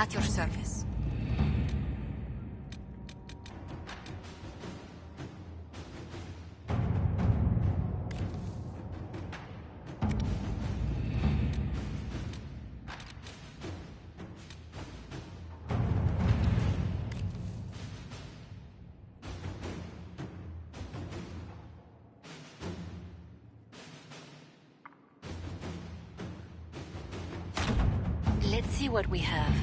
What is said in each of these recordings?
At your service. Let's see what we have.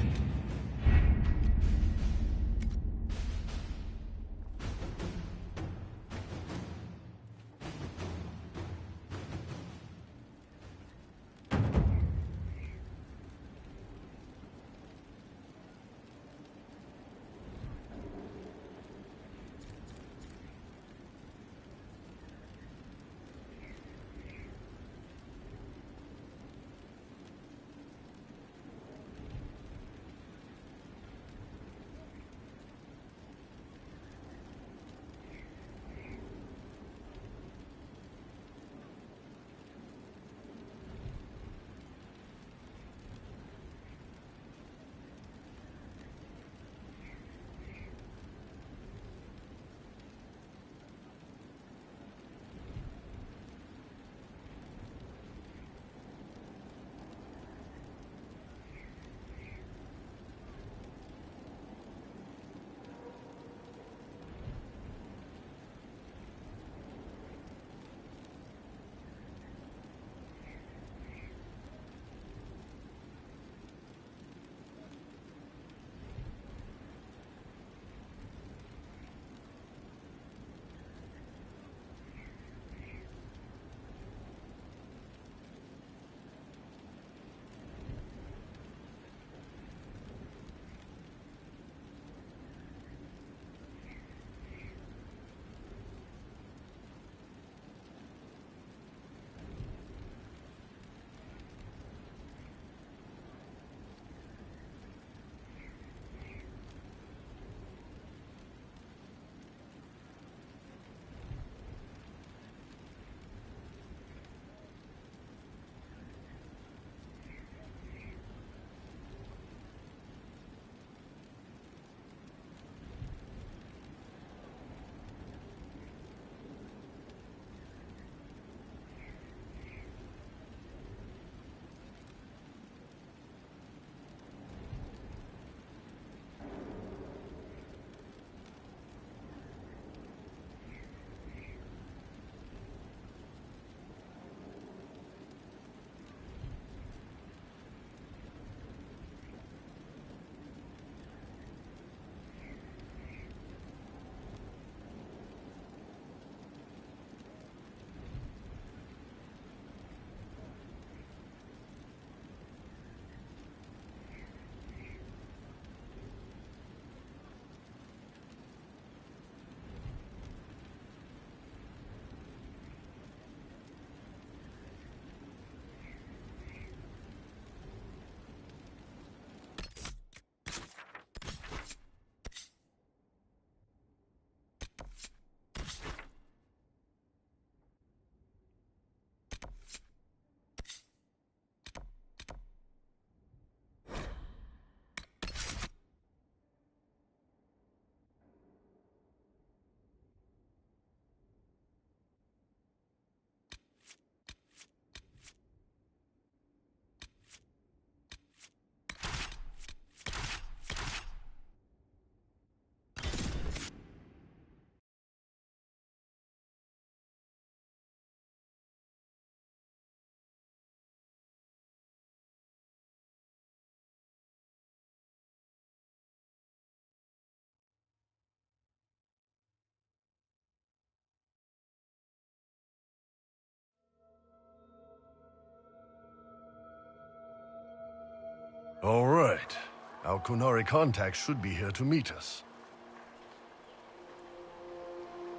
All right. Our Kunari contact should be here to meet us.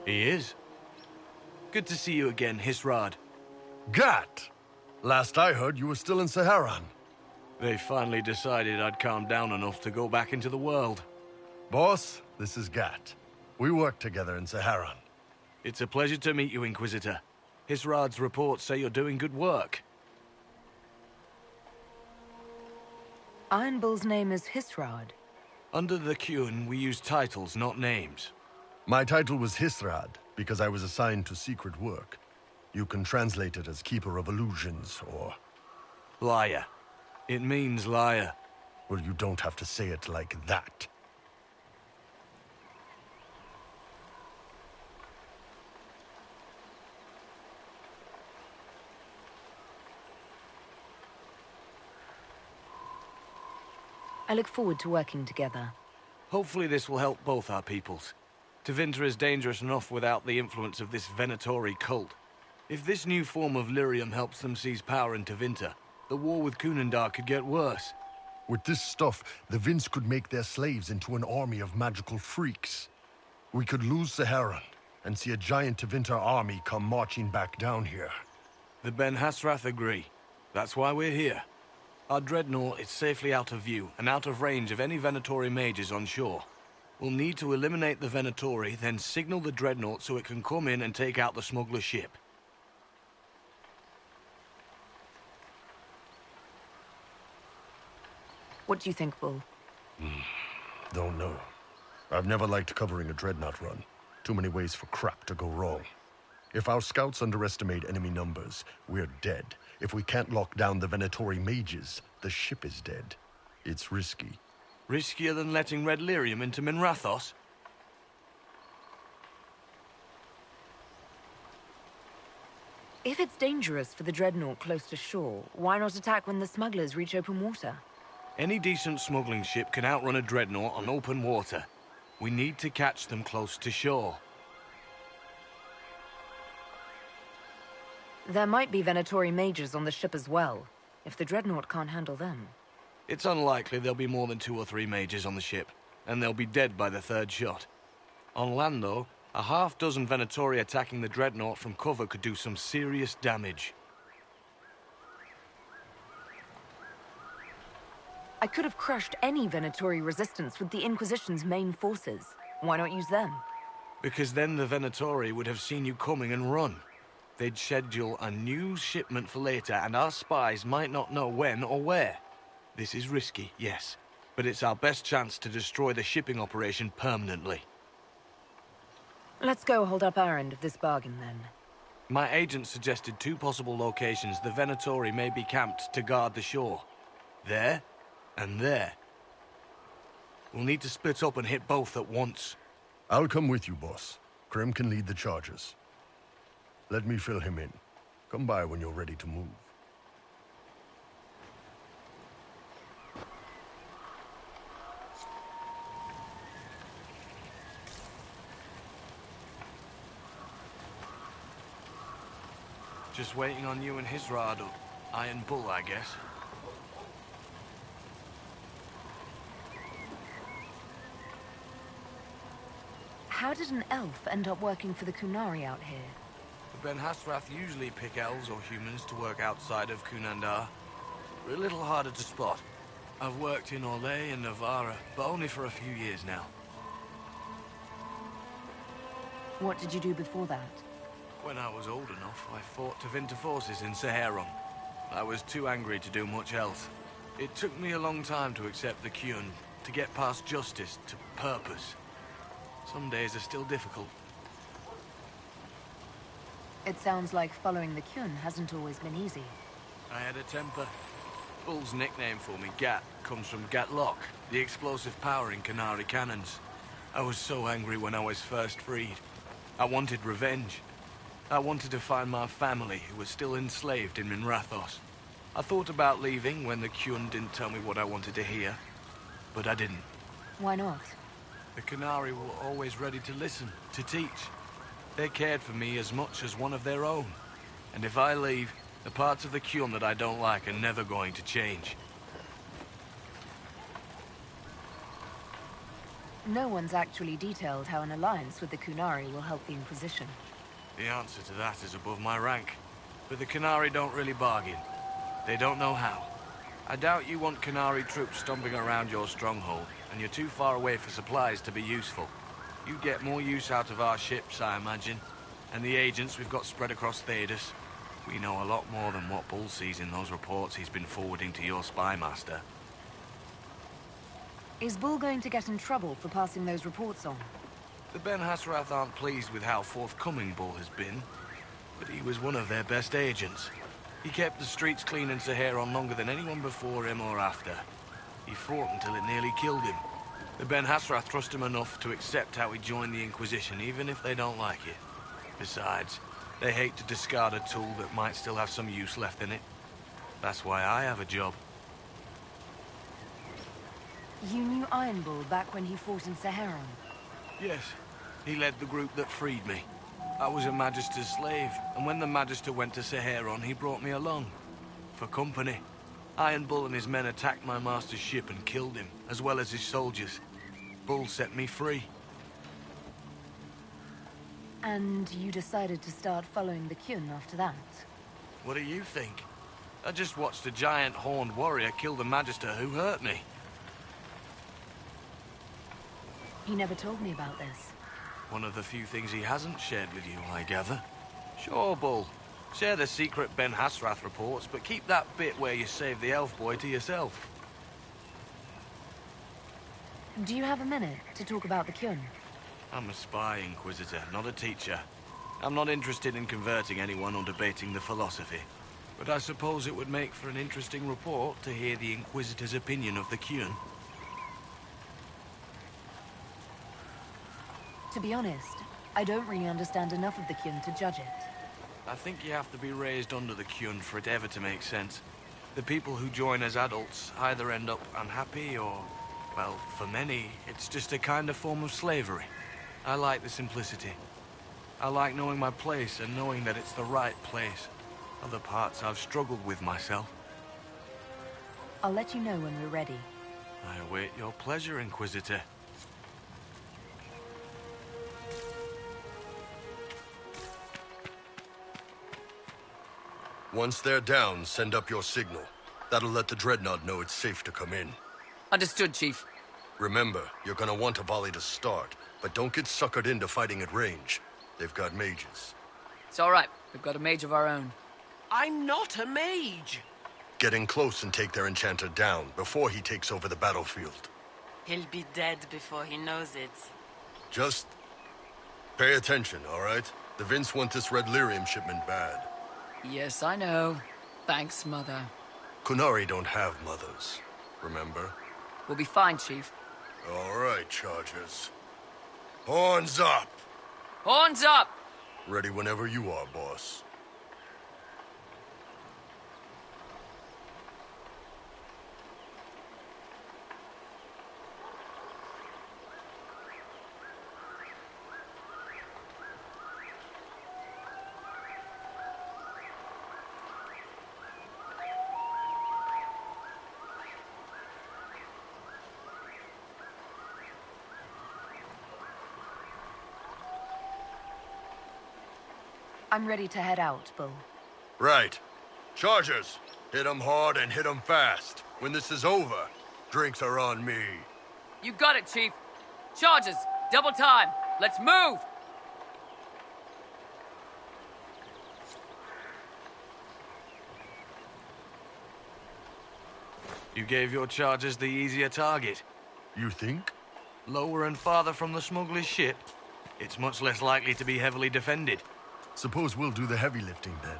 He is. Good to see you again, Hisrad. Gat! Last I heard, you were still in Saharan. They finally decided I'd calmed down enough to go back into the world. Boss, this is Gat. We work together in Saharan. It's a pleasure to meet you, Inquisitor. Hisrad's reports say you're doing good work. Iron Bull's name is Hisrad. Under the Qun, we use titles, not names. My title was Hisrad, because I was assigned to secret work. You can translate it as Keeper of Illusions, or... Liar. It means liar. Well, you don't have to say it like that. I look forward to working together. Hopefully this will help both our peoples. Tevinter is dangerous enough without the influence of this Venatori cult. If this new form of lyrium helps them seize power in Tevinter, the war with Kunandar could get worse. With this stuff, the Vince could make their slaves into an army of magical freaks. We could lose Saharan, and see a giant Tevinter army come marching back down here. The Ben Hasrath agree. That's why we're here. Our dreadnought is safely out of view, and out of range of any Venatori mages on shore. We'll need to eliminate the Venatori, then signal the dreadnought so it can come in and take out the smuggler ship. What do you think, Bull? Don't know. I've never liked covering a dreadnought run. Too many ways for crap to go wrong. If our scouts underestimate enemy numbers, we're dead. If we can't lock down the Venatori mages, the ship is dead. It's risky. Riskier than letting Red Lyrium into Minrathos? If it's dangerous for the dreadnought close to shore, why not attack when the smugglers reach open water? Any decent smuggling ship can outrun a dreadnought on open water. We need to catch them close to shore. There might be Venatori mages on the ship as well, if the dreadnought can't handle them. It's unlikely there'll be more than 2 or 3 mages on the ship, and they'll be dead by the 3rd shot. On land, though, a half-dozen Venatori attacking the dreadnought from cover could do some serious damage. I could have crushed any Venatori resistance with the Inquisition's main forces. Why not use them? Because then the Venatori would have seen you coming and run. They'd schedule a new shipment for later, and our spies might not know when or where. This is risky, yes, but it's our best chance to destroy the shipping operation permanently. Let's go hold up our end of this bargain, then. My agent suggested 2 possible locations the Venatori may be camped to guard the shore. There, and there. We'll need to split up and hit both at once. I'll come with you, boss. Krem can lead the charges. Let me fill him in. Come by when you're ready to move. Just waiting on you and Hisrad, or Iron Bull, I guess. How did an elf end up working for the Kunari out here? The Ben Hasrath usually pick elves or humans to work outside of Kunandar. We're a little harder to spot. I've worked in Orlais and Navarra, but only for a few years now. What did you do before that? When I was old enough, I fought Tevinter forces in Saharan. I was too angry to do much else. It took me a long time to accept the Qun, to get past justice to purpose. Some days are still difficult. It sounds like following the Qun hasn't always been easy. I had a temper. Bull's nickname for me, Gat, comes from Gatlock, the explosive power in Canary cannons. I was so angry when I was first freed. I wanted revenge. I wanted to find my family, who was still enslaved in Minrathos. I thought about leaving when the Qun didn't tell me what I wanted to hear, but I didn't. Why not? The Canary were always ready to listen, to teach. They cared for me as much as one of their own. And if I leave, the parts of the Qun that I don't like are never going to change. No one's actually detailed how an alliance with the Kunari will help the Inquisition. The answer to that is above my rank. But the Canary don't really bargain. They don't know how. I doubt you want Canary troops stomping around your stronghold, and you're too far away for supplies to be useful. You get more use out of our ships, I imagine. And the agents we've got spread across Thedas. We know a lot more than what Bull sees in those reports he's been forwarding to your spy master. Is Bull going to get in trouble for passing those reports on? The Ben Hasrath aren't pleased with how forthcoming Bull has been, but he was one of their best agents. He kept the streets clean in Saharon longer than anyone before him or after. He fought until it nearly killed him. The Ben Hasrath trust him enough to accept how he joined the Inquisition, even if they don't like it. Besides, they hate to discard a tool that might still have some use left in it. That's why I have a job. You knew Iron Bull back when he fought in Saharon? Yes, he led the group that freed me. I was a Magister's slave, and when the Magister went to Saharon, he brought me along. For company. Iron Bull and his men attacked my master's ship and killed him, as well as his soldiers. Bull set me free. And you decided to start following the Kyun after that? What do you think? I just watched a giant horned warrior kill the Magister who hurt me. He never told me about this. One of the few things he hasn't shared with you, I gather. Sure, Bull. Share the secret Ben Hasrath reports, but keep that bit where you saved the elf boy to yourself. Do you have a minute to talk about the Kyun? I'm a spy, Inquisitor, not a teacher. I'm not interested in converting anyone or debating the philosophy. But I suppose it would make for an interesting report to hear the Inquisitor's opinion of the Kyun. To be honest, I don't really understand enough of the Kyun to judge it. I think you have to be raised under the Kyun for it ever to make sense. The people who join as adults either end up unhappy or, well, for many, it's just a kind of form of slavery. I like the simplicity. I like knowing my place and knowing that it's the right place. Other parts I've struggled with myself. I'll let you know when we're ready. I await your pleasure, Inquisitor. Once they're down, send up your signal. That'll let the Dreadnought know it's safe to come in. Understood, Chief. Remember, you're gonna want a volley to start, but don't get suckered into fighting at range. They've got mages. It's all right. We've got a mage of our own. I'm not a mage. Get in close and take their enchanter down before he takes over the battlefield. He'll be dead before he knows it. Just pay attention, all right? The Vince want this red lyrium shipment bad. Yes, I know. Thanks, Mother. Kunari don't have mothers, remember? We'll be fine, Chief. All right, Chargers. Horns up! Horns up! Ready whenever you are, boss. I'm ready to head out, Bull. Right. Chargers, hit 'em hard and hit 'em fast. When this is over, drinks are on me. You got it, Chief. Charges! Double time! Let's move! You gave your chargers the easier target. You think? Lower and farther from the smuggler's ship, it's much less likely to be heavily defended. Suppose we'll do the heavy lifting then.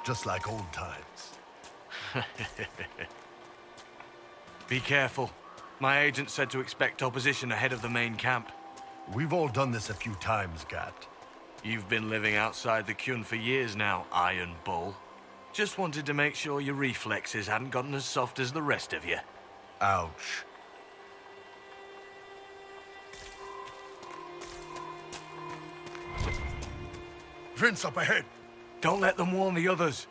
Just like old times. Be careful. My agent said to expect opposition ahead of the main camp. We've all done this a few times, Gat. You've been living outside the Kyun for years now, Iron Bull. Just wanted to make sure your reflexes hadn't gotten as soft as the rest of you. Ouch. Vince up ahead! Don't let them warn the others.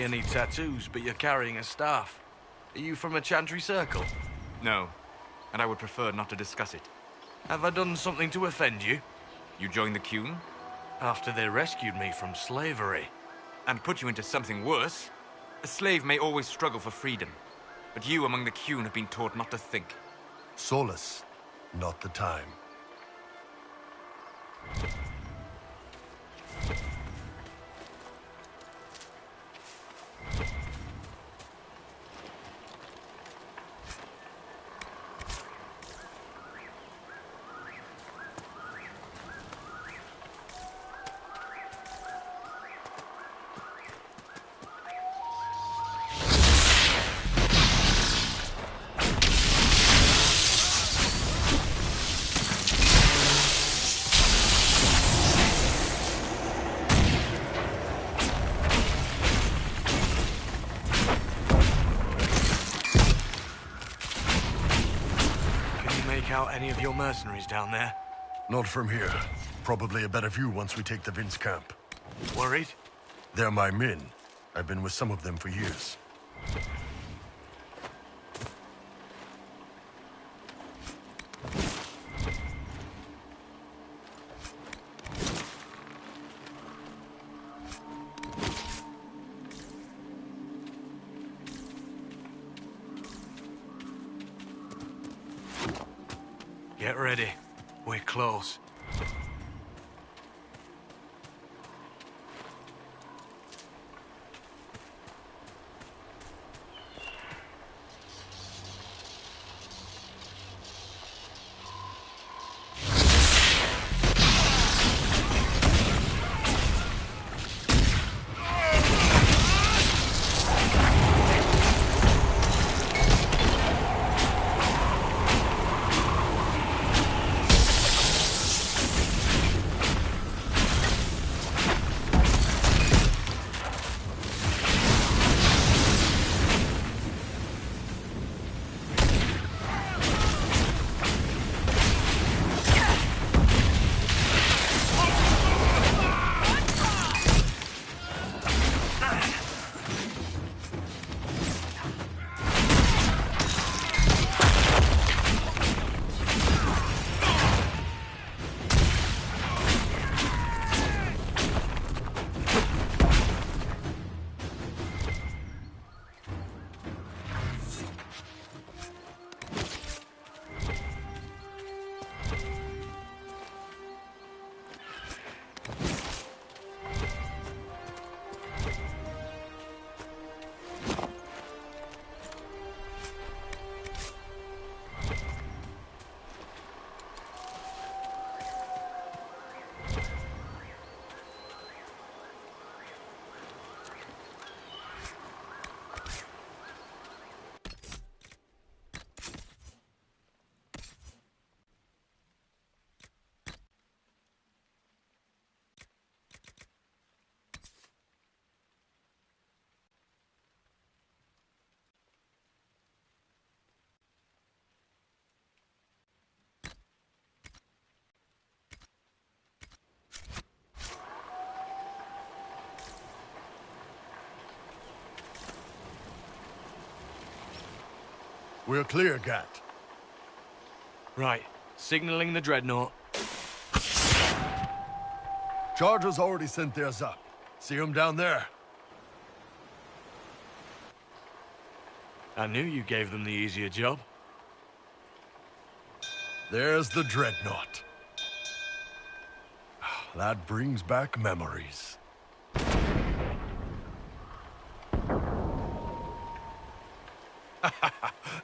any tattoos, but you're carrying a staff. Are you from a Chantry circle? No, and I would prefer not to discuss it. Have I done something to offend you? You joined the Qun? After they rescued me from slavery. And put you into something worse? A slave may always struggle for freedom, but you among the Qun have been taught not to think. Solace, not the time. Out any of your mercenaries down there? Not from here. Probably a better view once we take the Vince camp. Worried? They're my men. I've been with some of them for years. Get ready. We're close. We're clear, Gat. Right. Signaling the dreadnought. Chargers already sent theirs up. See them down there? I knew you gave them the easier job. There's the dreadnought. That brings back memories.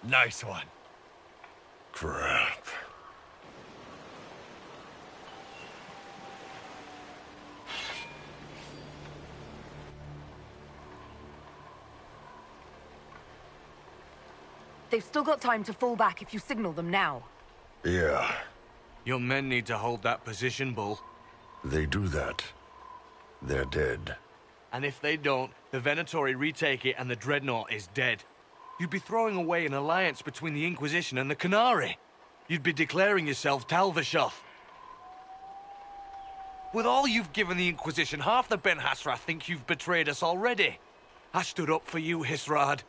Nice one. Crap. They've still got time to fall back if you signal them now. Yeah, Your men need to hold that position, Bull. they do that. They're dead. And if they don't, the Venatori retake it and the dreadnought is dead. You'd be throwing away an alliance between the Inquisition and the Canary. You'd be declaring yourself Talvashoth. With all you've given the Inquisition, half the Ben Hasra think you've betrayed us already. I stood up for you, Hisrad.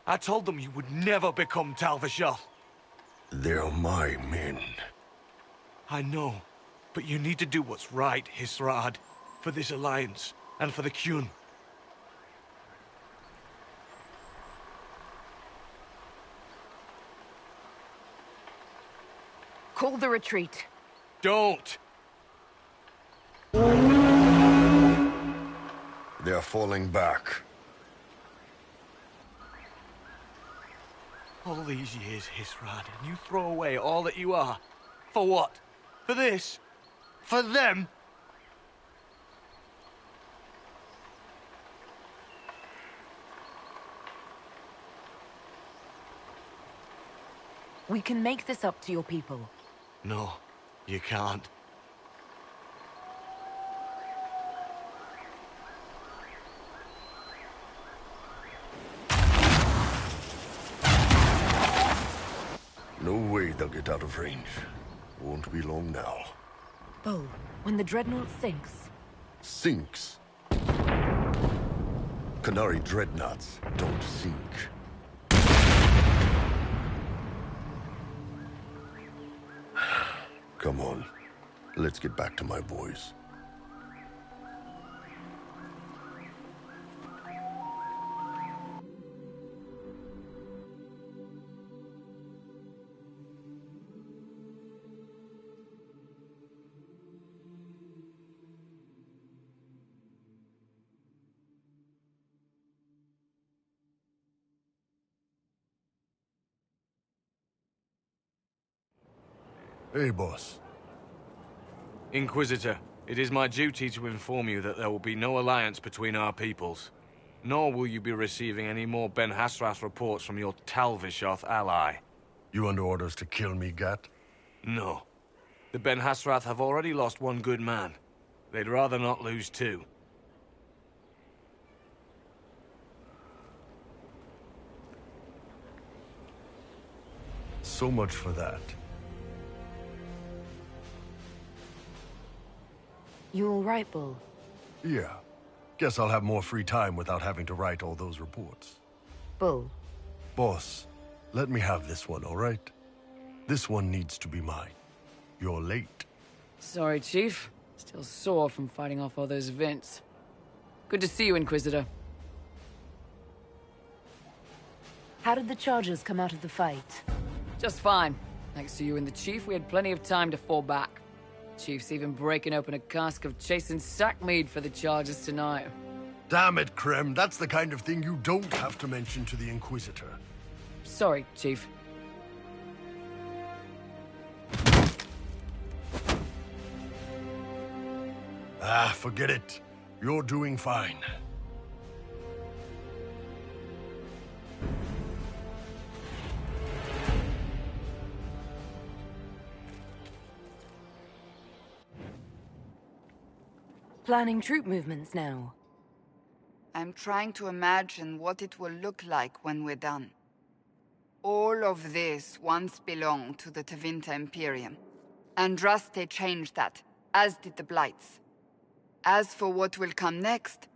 I told them you would never become Tal-Vashoth. They're my men. I know, but you need to do what's right, Hisrad. For this alliance, and for the Qun. Call the retreat. Don't! They're falling back. All these years, Hisrad, and you throw away all that you are. For what? For this? For them? We can make this up to your people. No, you can't. No way they'll get out of range. Won't be long now. Bull, when the dreadnought sinks, Sinks. Qunari dreadnoughts don't sink. Come on. Let's get back to my boys. Hey, boss. Inquisitor, it is my duty to inform you that there will be no alliance between our peoples. Nor will you be receiving any more Ben Hasrath reports from your Tal-Vashoth ally. You under orders to kill me, Gat? No. The Ben Hasrath have already lost one good man. They'd rather not lose two. So much for that. you all right, Bull? Yeah. Guess I'll have more free time without having to write all those reports. Bull, Boss, let me have this one, all right? This one needs to be mine. You're late. Sorry, Chief. Still sore from fighting off all those vents. Good to see you, Inquisitor. how did the Chargers come out of the fight? Just fine. Thanks to you and the Chief, we had plenty of time to fall back. Chief's even breaking open a cask of chastened sackmead for the Chargers tonight. Damn it, Krem. That's the kind of thing you don't have to mention to the Inquisitor. Sorry, Chief. Ah, forget it. You're doing fine. Planning troop movements now. I'm trying to imagine what it will look like when we're done. All of this once belonged to the Tevinter Imperium. Andraste changed that, as did the Blights. As for what will come next,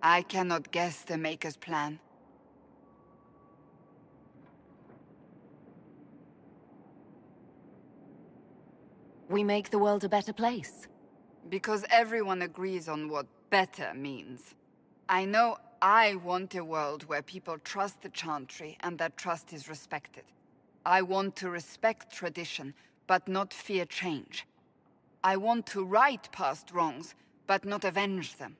I cannot guess the Maker's plan. We make the world a better place. Because everyone agrees on what better means. I know I want a world where people trust the Chantry and that trust is respected. I want to respect tradition, but not fear change. I want to right past wrongs, but not avenge them.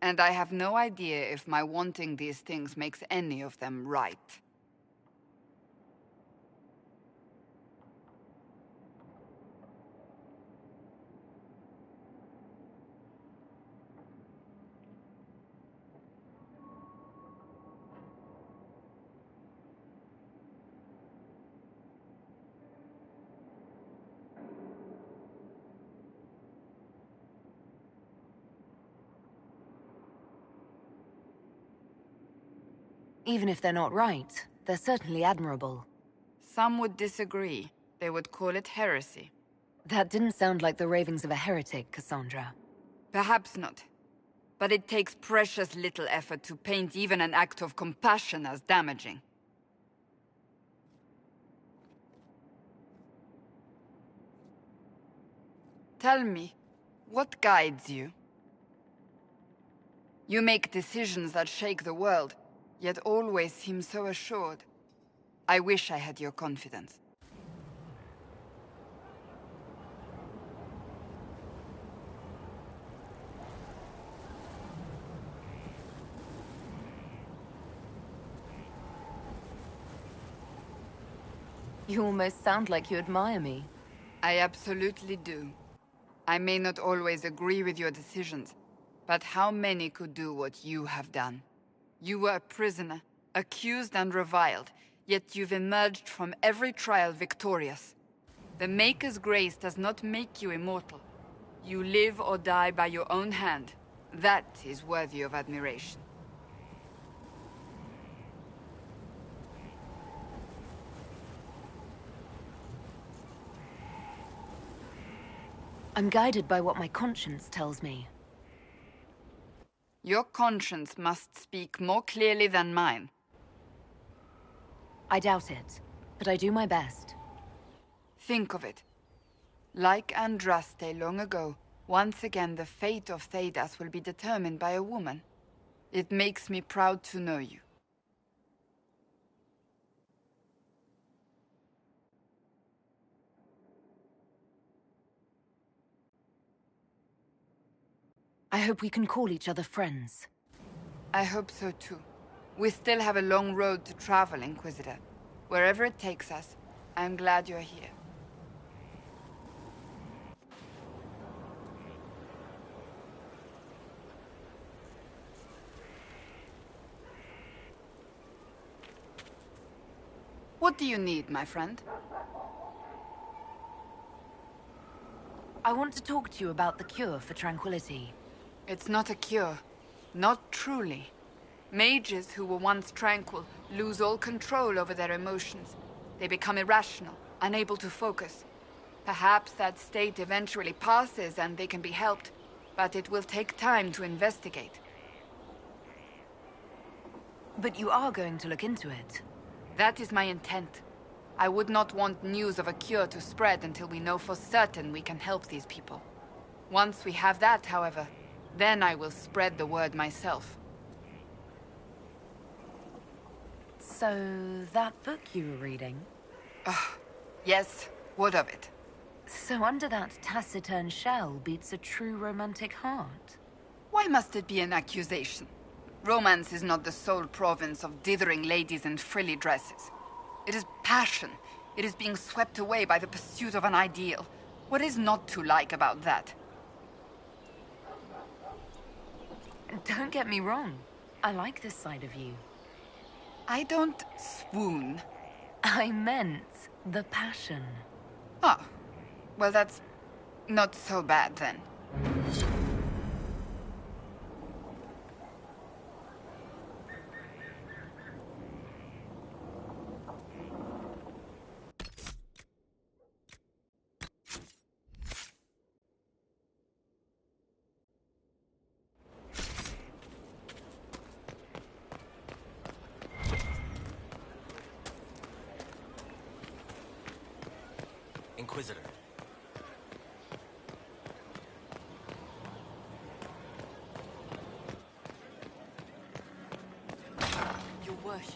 And I have no idea if my wanting these things makes any of them right. Even if they're not right, they're certainly admirable. Some would disagree. They would call it heresy. That didn't sound like the ravings of a heretic, Cassandra. Perhaps not. but it takes precious little effort to paint even an act of compassion as damaging. Tell me, what guides you? You make decisions that shake the world, yet always seem so assured. I wish I had your confidence. You almost sound like you admire me. I absolutely do. I may not always agree with your decisions, but how many could do what you have done? You were a prisoner, accused and reviled, yet you've emerged from every trial victorious. The Maker's grace does not make you immortal. You live or die by your own hand. That is worthy of admiration. I'm guided by what my conscience tells me. Your conscience must speak more clearly than mine. I doubt it, but I do my best. Think of it. Like Andraste long ago, once again the fate of Thedas will be determined by a woman. It makes me proud to know you. I hope we can call each other friends. I hope so too. We still have a long road to travel, Inquisitor. Wherever it takes us, I'm glad you're here. What do you need, my friend? I want to talk to you about the cure for tranquility. It's not a cure. Not truly. Mages who were once tranquil lose all control over their emotions. They become irrational, unable to focus. Perhaps that state eventually passes and they can be helped, but it will take time to investigate. But you are going to look into it. That is my intent. I would not want news of a cure to spread until we know for certain we can help these people. Once we have that, however, then I will spread the word myself. So, that book you were reading? Yes, what of it? So under that taciturn shell beats a true romantic heart? Why must it be an accusation? Romance is not the sole province of dithering ladies in frilly dresses. It is passion. It is being swept away by the pursuit of an ideal. What is not to like about that? Don't get me wrong. I like this side of you. I don't swoon. I meant the passion. Ah, well that's not so bad then. Inquisitor. Your worship.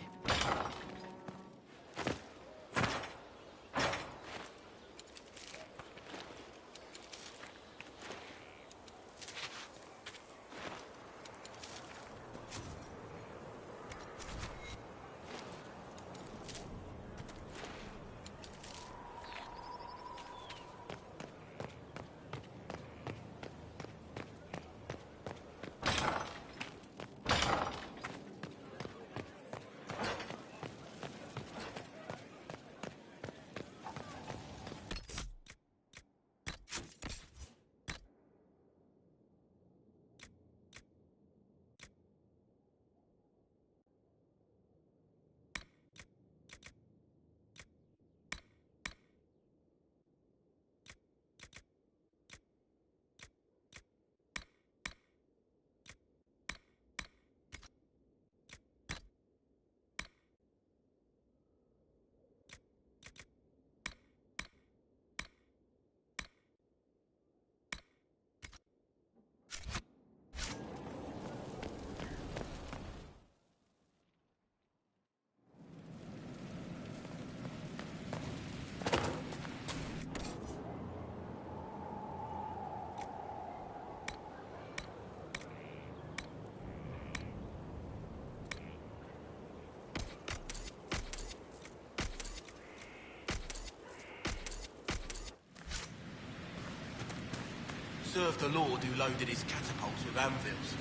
Served a lord who loaded his catapults with anvils.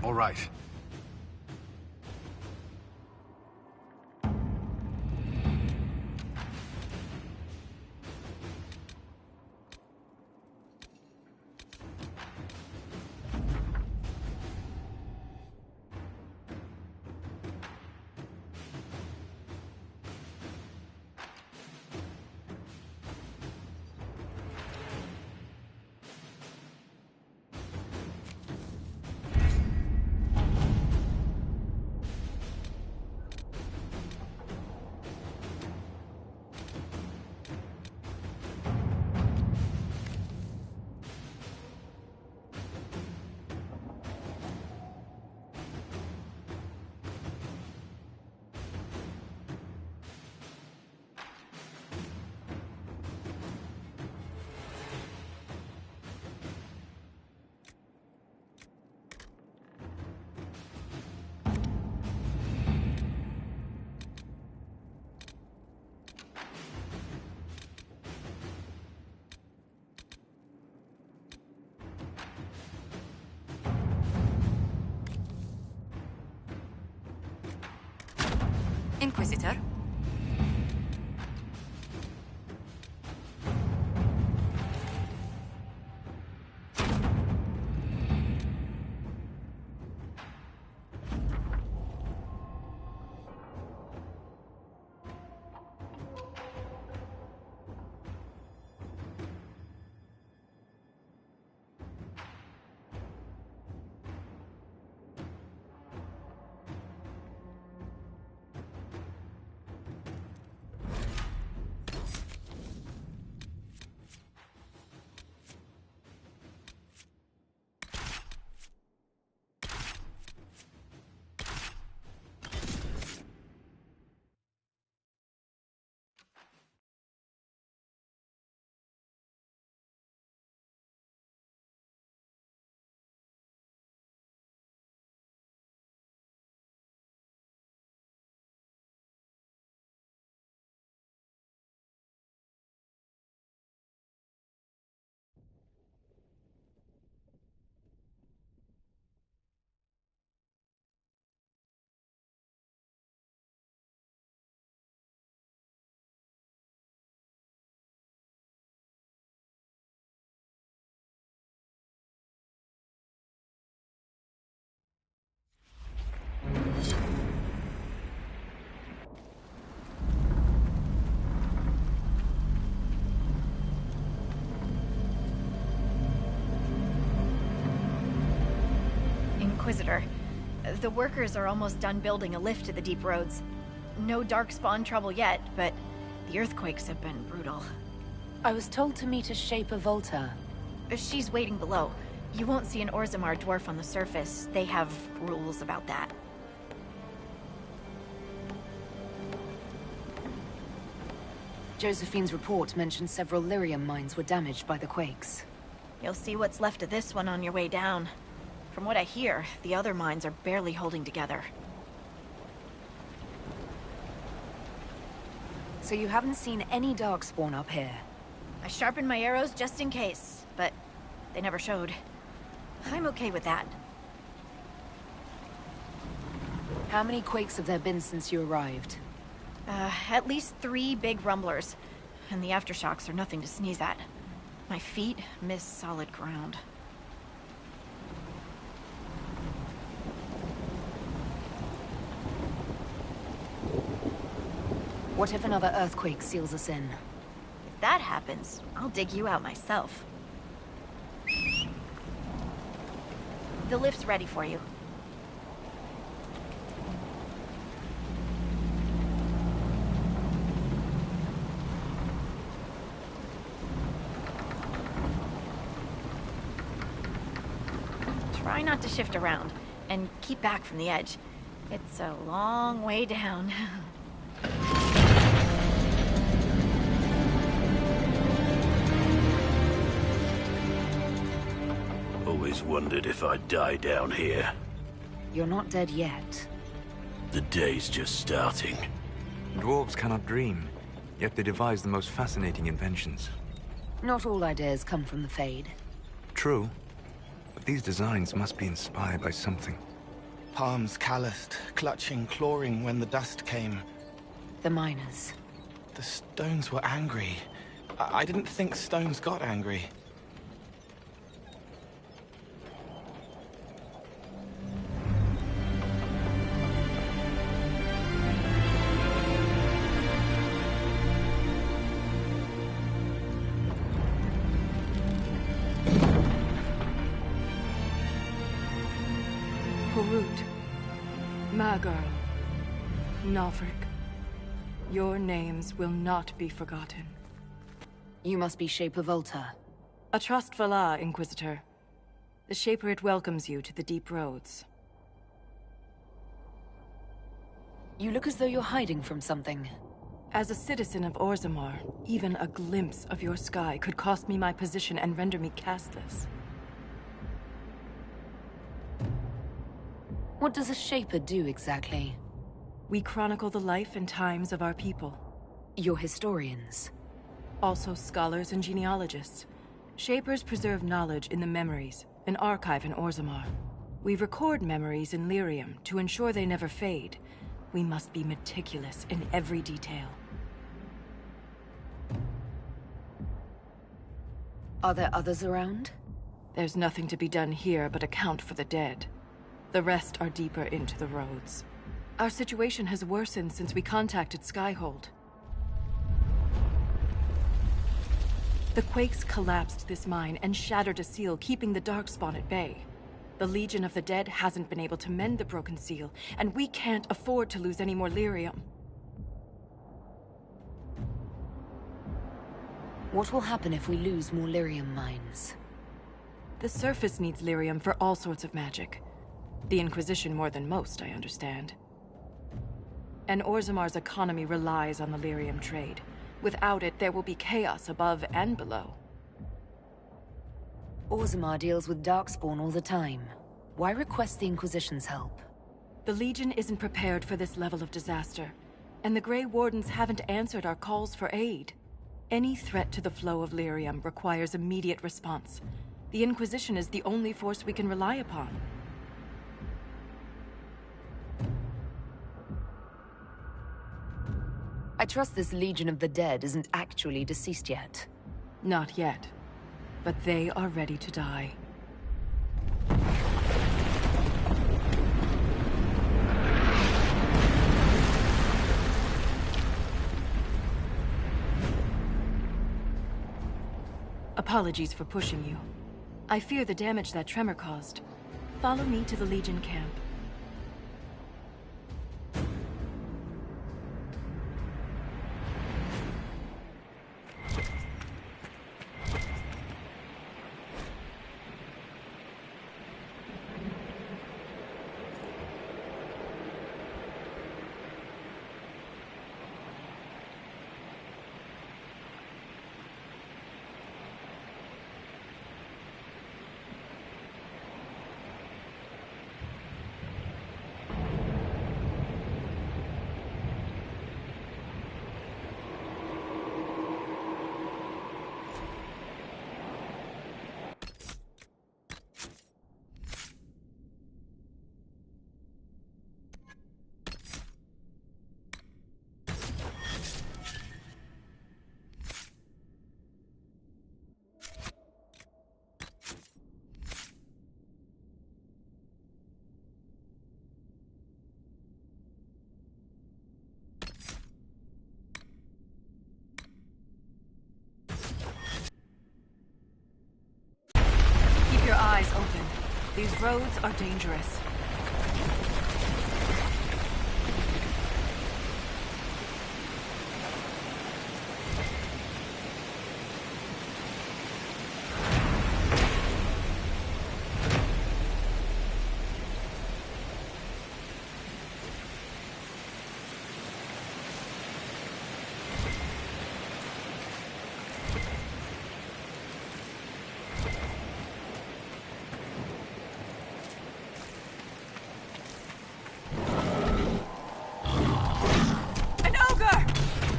All right. Inquisitor? Inquisitor, the workers are almost done building a lift to the deep roads. No darkspawn trouble yet, but the earthquakes have been brutal. I was told to meet a Shaper Volta. She's waiting below. You won't see an Orzammar dwarf on the surface. They have rules about that. Josephine's report mentioned several lyrium mines were damaged by the quakes. You'll see what's left of this one on your way down. From what I hear, the other mines are barely holding together. So you haven't seen any darkspawn up here? I sharpened my arrows just in case, but they never showed. I'm okay with that. How many quakes have there been since you arrived? At least 3 big rumblers, and the aftershocks are nothing to sneeze at. My feet miss solid ground. What if another earthquake seals us in? If that happens, I'll dig you out myself. The lift's ready for you. Try not to shift around, and keep back from the edge. It's a long way down. Always wondered if I'd die down here. You're not dead yet. The day's just starting. Dwarves cannot dream, yet they devise the most fascinating inventions. Not all ideas come from the Fade. True, but these designs must be inspired by something. palms calloused, clutching, clawing when the dust came. The miners. The stones were angry. I didn't think stones got angry. Horut, Magar, Navrik, your names will not be forgotten. You must be Shaper Volta. A trust Valar, Inquisitor. The Shaper it welcomes you to the Deep Roads. You look as though you're hiding from something. As a citizen of Orzammar, even a glimpse of your sky could cost me my position and render me castless. What does a Shaper do exactly? We chronicle the life and times of our people. You're historians. Also scholars and genealogists. Shapers preserve knowledge in the memories, an archive in Orzammar. We record memories in Lyrium to ensure they never fade. We must be meticulous in every detail. Are there others around? There's nothing to be done here but account for the dead. The rest are deeper into the roads. Our situation has worsened since we contacted Skyhold. The quakes collapsed this mine and shattered a seal, keeping the Darkspawn at bay. The Legion of the Dead hasn't been able to mend the broken seal, and we can't afford to lose any more lyrium. What will happen if we lose more lyrium mines? The surface needs lyrium for all sorts of magic. The Inquisition more than most, I understand. And Orzammar's economy relies on the lyrium trade. Without it, there will be chaos above and below. Orzammar deals with Darkspawn all the time. Why request the Inquisition's help? The Legion isn't prepared for this level of disaster, and the Grey Wardens haven't answered our calls for aid. Any threat to the flow of lyrium requires immediate response. The Inquisition is the only force we can rely upon. I trust this Legion of the Dead isn't actually deceased yet. Not yet. But they are ready to die. Apologies for pushing you. I fear the damage that tremor caused. Follow me to the Legion camp. Your eyes open. These roads are dangerous.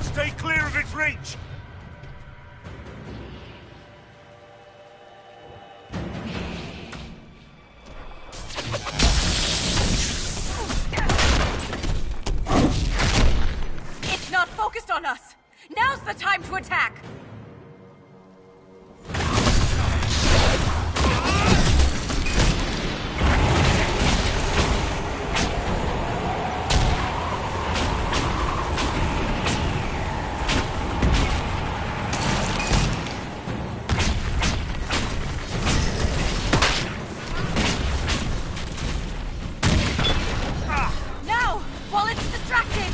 Stay clear of its reach! Now's the time to attack! Now, while it's distracted!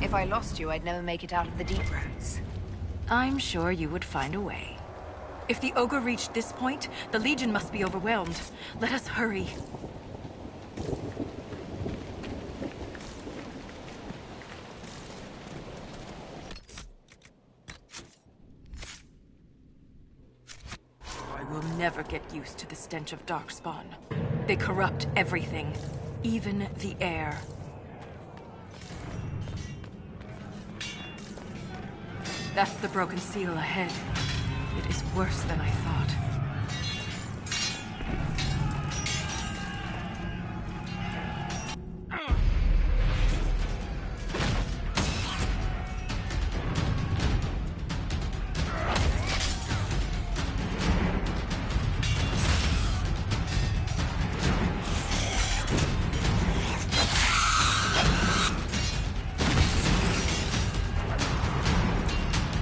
If I lost you, I'd never make it out of the deep roads. I'm sure you would find a way. If the ogre reached this point, the Legion must be overwhelmed. Let us hurry. I will never get used to the stench of Darkspawn. They corrupt everything, even the air. That's the broken seal ahead. It is worse than I thought.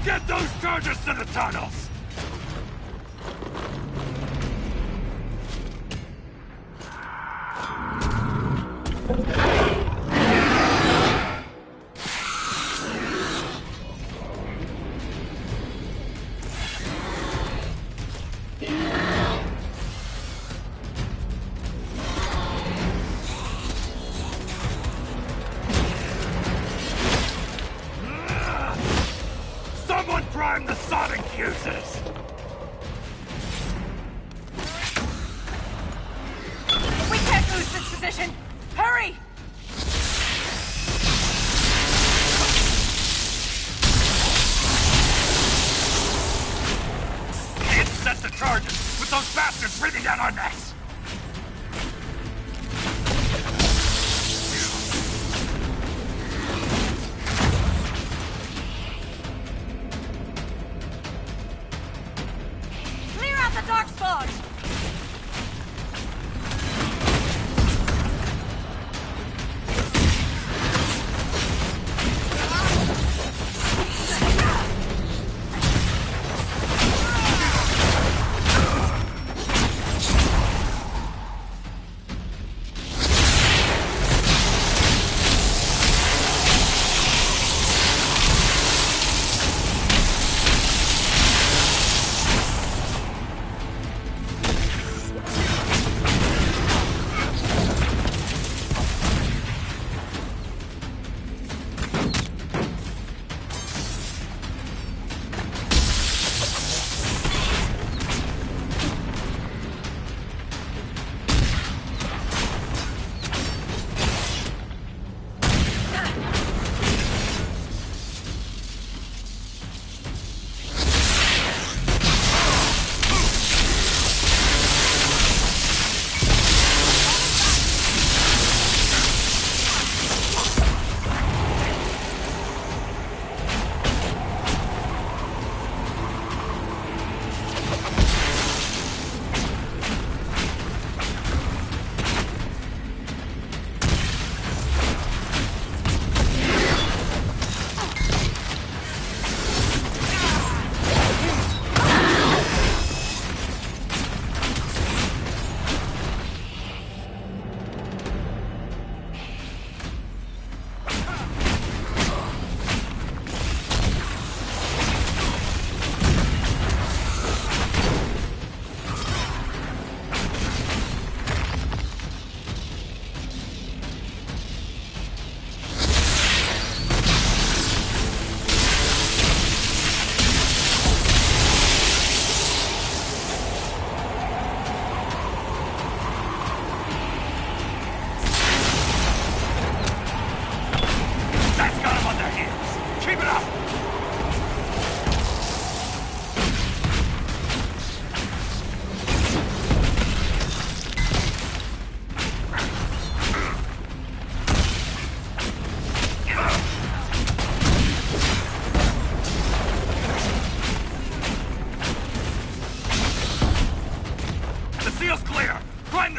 Get those charges to the tunnels! Someone prime the sonic fuses! We can't lose this position! Hurry! Can't set the charges with those bastards breathing down our necks! Clear out the Darkspawn!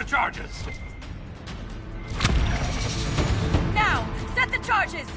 charges! Now! Set the charges!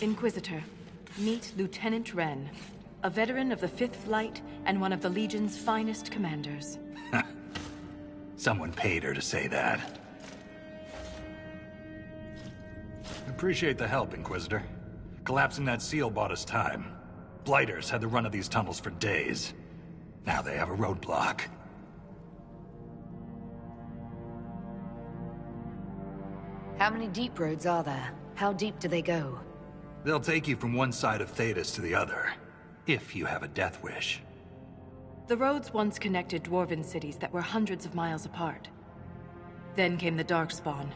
Inquisitor, meet Lieutenant Wren, a veteran of the 5th Flight and one of the Legion's finest commanders. Someone paid her to say that. Appreciate the help, Inquisitor. Collapsing that seal bought us time. Blighters had the run of these tunnels for days. Now they have a roadblock. How many deep roads are there? How deep do they go? They'll take you from one side of Thetis to the other, if you have a death wish. The roads once connected dwarven cities that were hundreds of miles apart. Then came the Darkspawn.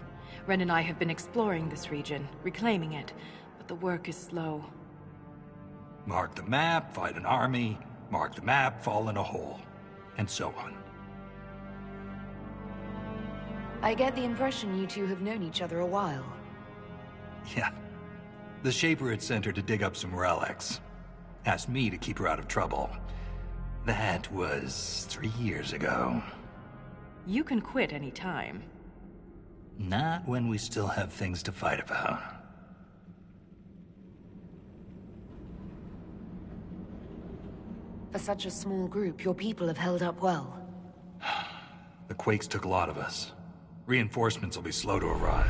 Ren and I have been exploring this region, reclaiming it, but the work is slow. Mark the map, fight an army. Mark the map, fall in a hole. And so on. I get the impression you two have known each other a while. Yeah. The Shaper had sent her to dig up some relics. Asked me to keep her out of trouble. That was 3 years ago. You can quit any time. Not when we still have things to fight about. For such a small group, your people have held up well. The Quakes took a lot of us. Reinforcements will be slow to arrive.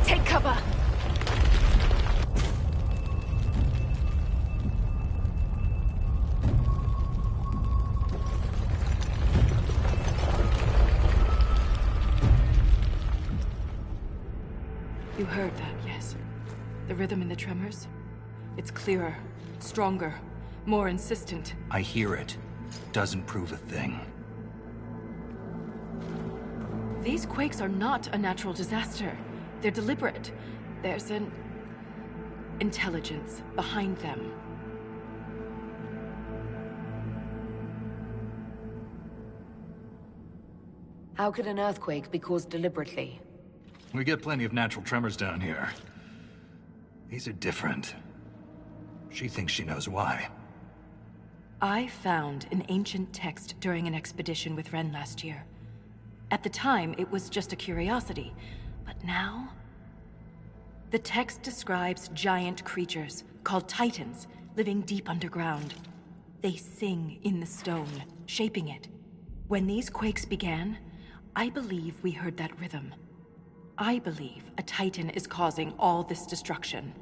Take cover! You heard that, yes? The rhythm in the tremors? It's clearer, stronger, more insistent. I hear it. Doesn't prove a thing. These quakes are not a natural disaster. They're deliberate. There's an intelligence behind them. How could an earthquake be caused deliberately? We get plenty of natural tremors down here. These are different. She thinks she knows why. I found an ancient text during an expedition with Ren last year. At the time, it was just a curiosity. But now? The text describes giant creatures, called Titans, living deep underground. They sing in the stone, shaping it. When these quakes began, I believe we heard that rhythm. I believe a Titan is causing all this destruction.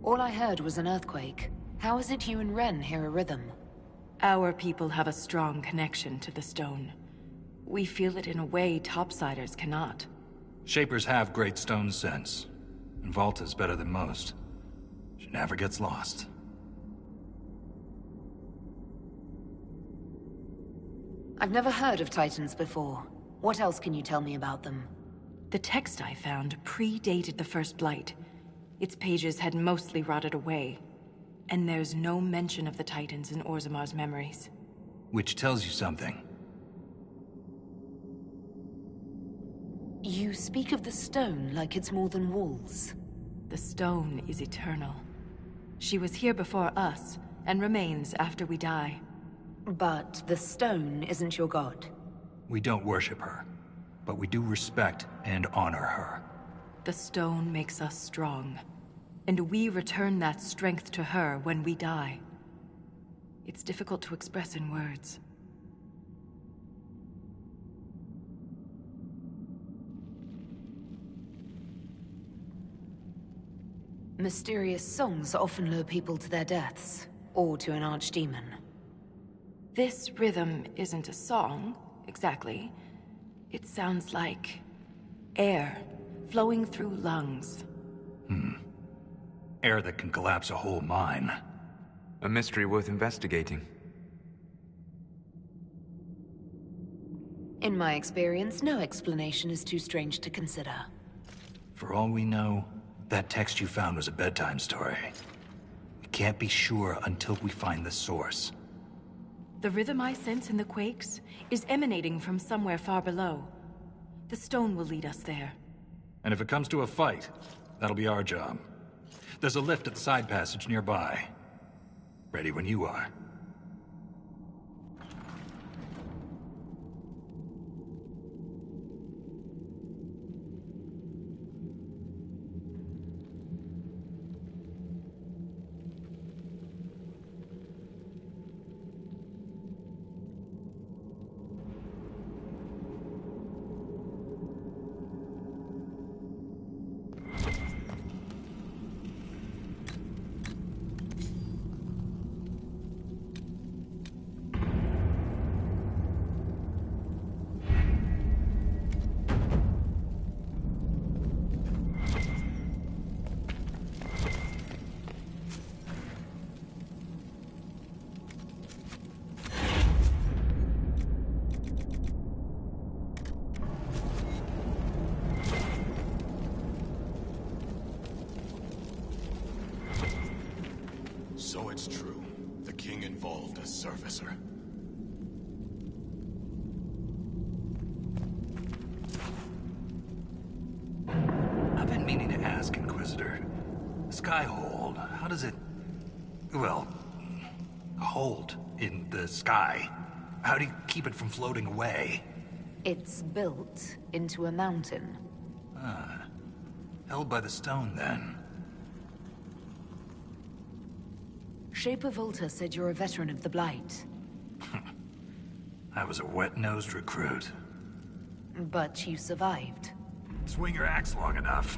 All I heard was an earthquake. How is it you and Ren hear a rhythm? Our people have a strong connection to the stone. We feel it in a way topsiders cannot. Shapers have great stone sense. And Volta's better than most. She never gets lost. I've never heard of Titans before. What else can you tell me about them? The text I found predated the First Blight. Its pages had mostly rotted away. And there's no mention of the Titans in Orzamar's memories. Which tells you something. You speak of the stone like it's more than walls. The stone is eternal. She was here before us, and remains after we die. But the stone isn't your god. We don't worship her, but we do respect and honor her. The stone makes us strong, and we return that strength to her when we die. It's difficult to express in words. Mysterious songs often lure people to their deaths, or to an archdemon. This rhythm isn't a song, exactly. It sounds like air flowing through lungs. Air that can collapse a whole mine. A mystery worth investigating. In my experience, no explanation is too strange to consider. For all we know, that text you found was a bedtime story. We can't be sure until we find the source. The rhythm I sense in the quakes is emanating from somewhere far below. The stone will lead us there. And if it comes to a fight, that'll be our job. There's a lift at the side passage nearby. Ready when you are. So it's true. The king involved a surfacer. I've been meaning to ask, Inquisitor. Skyhold, how does it... well... hold in the sky? How do you keep it from floating away? It's built into a mountain. Ah. Held by the stone, then. Shaper Volta said you're a veteran of the Blight. I was a wet-nosed recruit. But you survived. Swing your axe long enough,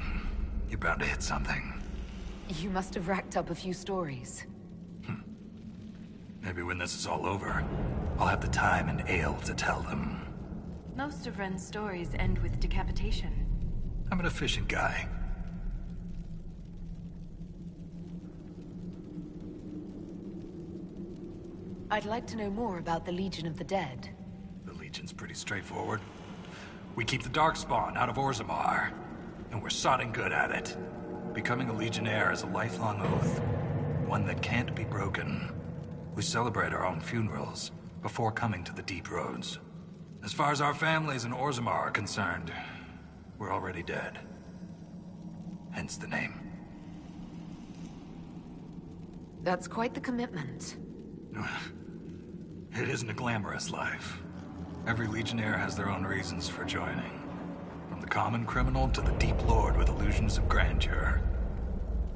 you're bound to hit something. You must have racked up a few stories. Maybe when this is all over, I'll have the time and ale to tell them. Most of Ren's stories end with decapitation. I'm an efficient guy. I'd like to know more about the Legion of the Dead. The Legion's pretty straightforward. We keep the Darkspawn out of Orzammar, and we're sodding good at it. Becoming a Legionnaire is a lifelong oath, one that can't be broken. We celebrate our own funerals before coming to the Deep Roads. As far as our families in Orzammar are concerned, we're already dead. Hence the name. That's quite the commitment. It isn't a glamorous life. Every Legionnaire has their own reasons for joining. From the common criminal to the deep lord with illusions of grandeur.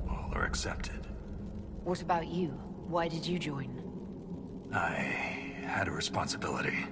All are accepted. What about you? Why did you join? I had a responsibility.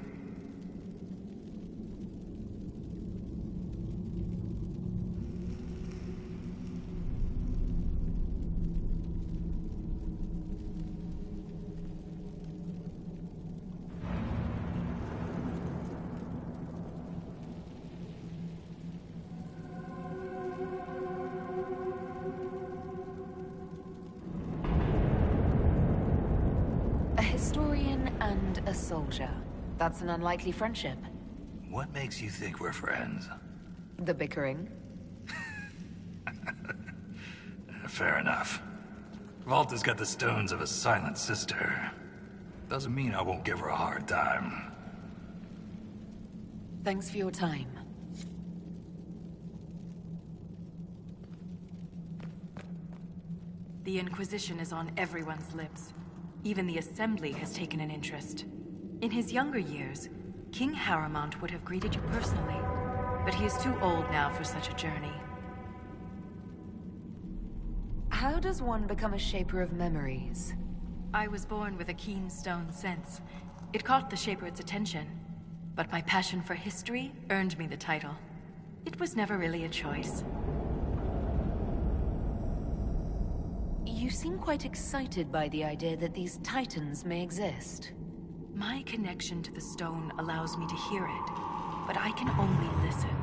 A soldier. That's an unlikely friendship. What makes you think we're friends? The bickering. Fair enough. Volta's got the stones of a silent sister. Doesn't mean I won't give her a hard time. Thanks for your time. The Inquisition is on everyone's lips. Even the Assembly has taken an interest. In his younger years, King Harrowmont would have greeted you personally, but he is too old now for such a journey. How does one become a Shaper of Memories? I was born with a keen stone sense. It caught the Shaper's attention, but my passion for history earned me the title. It was never really a choice. You seem quite excited by the idea that these titans may exist. My connection to the stone allows me to hear it, but I can only listen.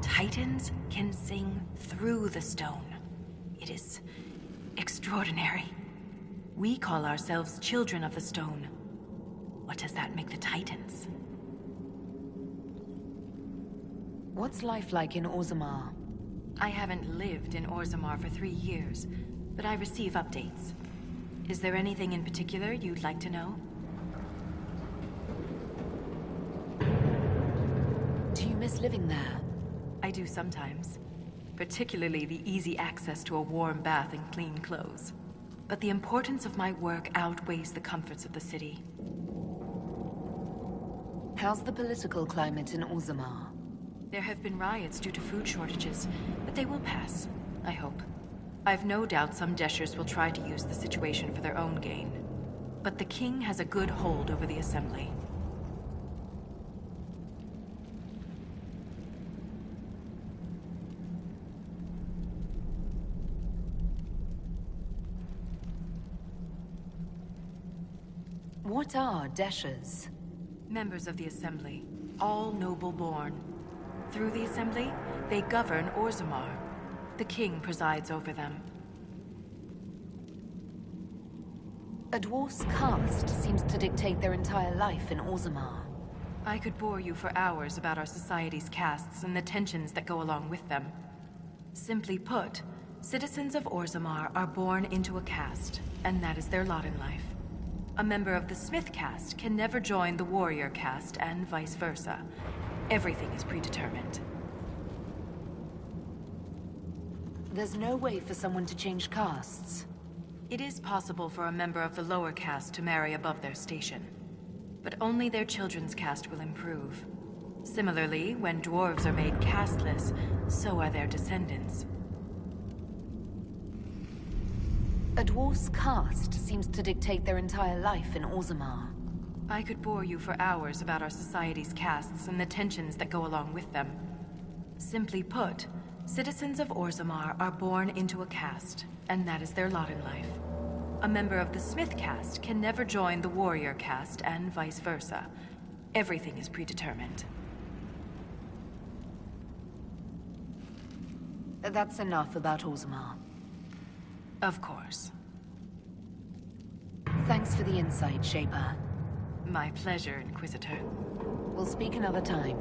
Titans can sing through the stone. It is extraordinary. We call ourselves children of the stone. What does that make the titans? What's life like in Orzammar? I haven't lived in Orzammar for 3 years, but I receive updates. Is there anything in particular you'd like to know? living there. I do sometimes. Particularly the easy access to a warm bath and clean clothes. But the importance of my work outweighs the comforts of the city. How's the political climate in Orzammar? There have been riots due to food shortages, but they will pass, I hope. I've no doubt some Deshers will try to use the situation for their own gain. But the king has a good hold over the assembly. What are Deshers? Members of the assembly, all noble-born. Through the assembly, they govern Orzammar. The king presides over them. A dwarf's caste seems to dictate their entire life in Orzammar. I could bore you for hours about our society's castes and the tensions that go along with them. Simply put, citizens of Orzammar are born into a caste, and that is their lot in life. A member of the Smith caste can never join the warrior caste, and vice versa. Everything is predetermined. There's no way for someone to change castes. It is possible for a member of the lower caste to marry above their station. But only their children's caste will improve. Similarly, when dwarves are made casteless, so are their descendants. A dwarf's caste seems to dictate their entire life in Orzammar. I could bore you for hours about our society's castes and the tensions that go along with them. Simply put, citizens of Orzammar are born into a caste, and that is their lot in life. A member of the Smith caste can never join the warrior caste, and vice versa. Everything is predetermined. That's enough about Orzammar. Of course. Thanks for the insight, Shaper. My pleasure, Inquisitor. We'll speak another time.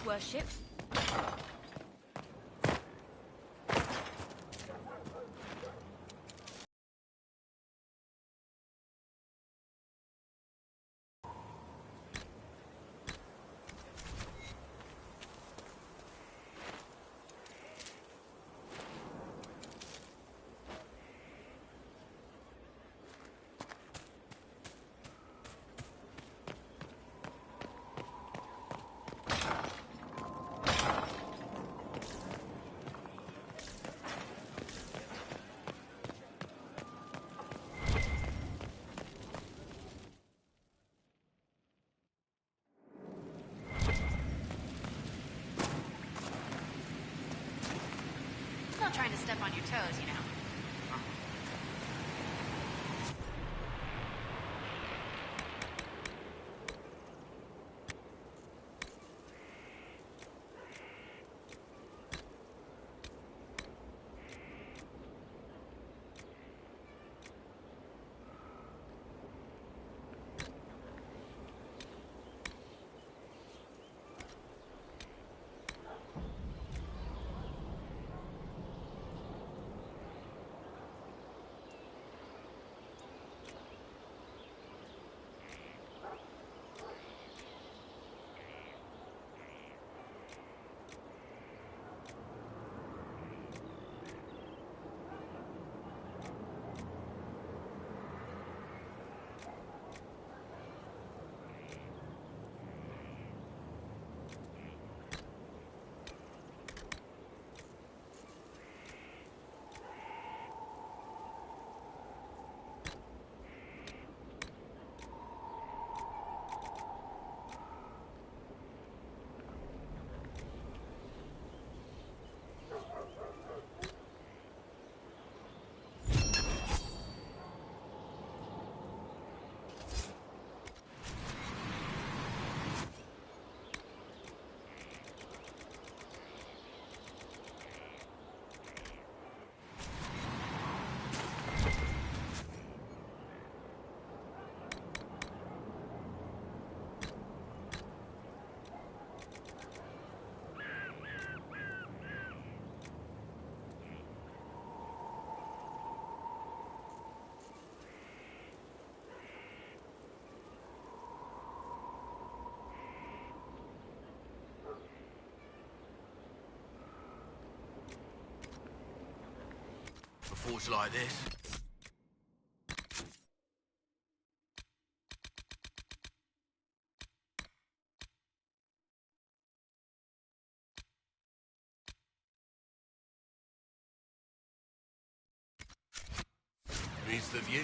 Worship. Not trying to step on your toes, you know. forge like this. Needs the view.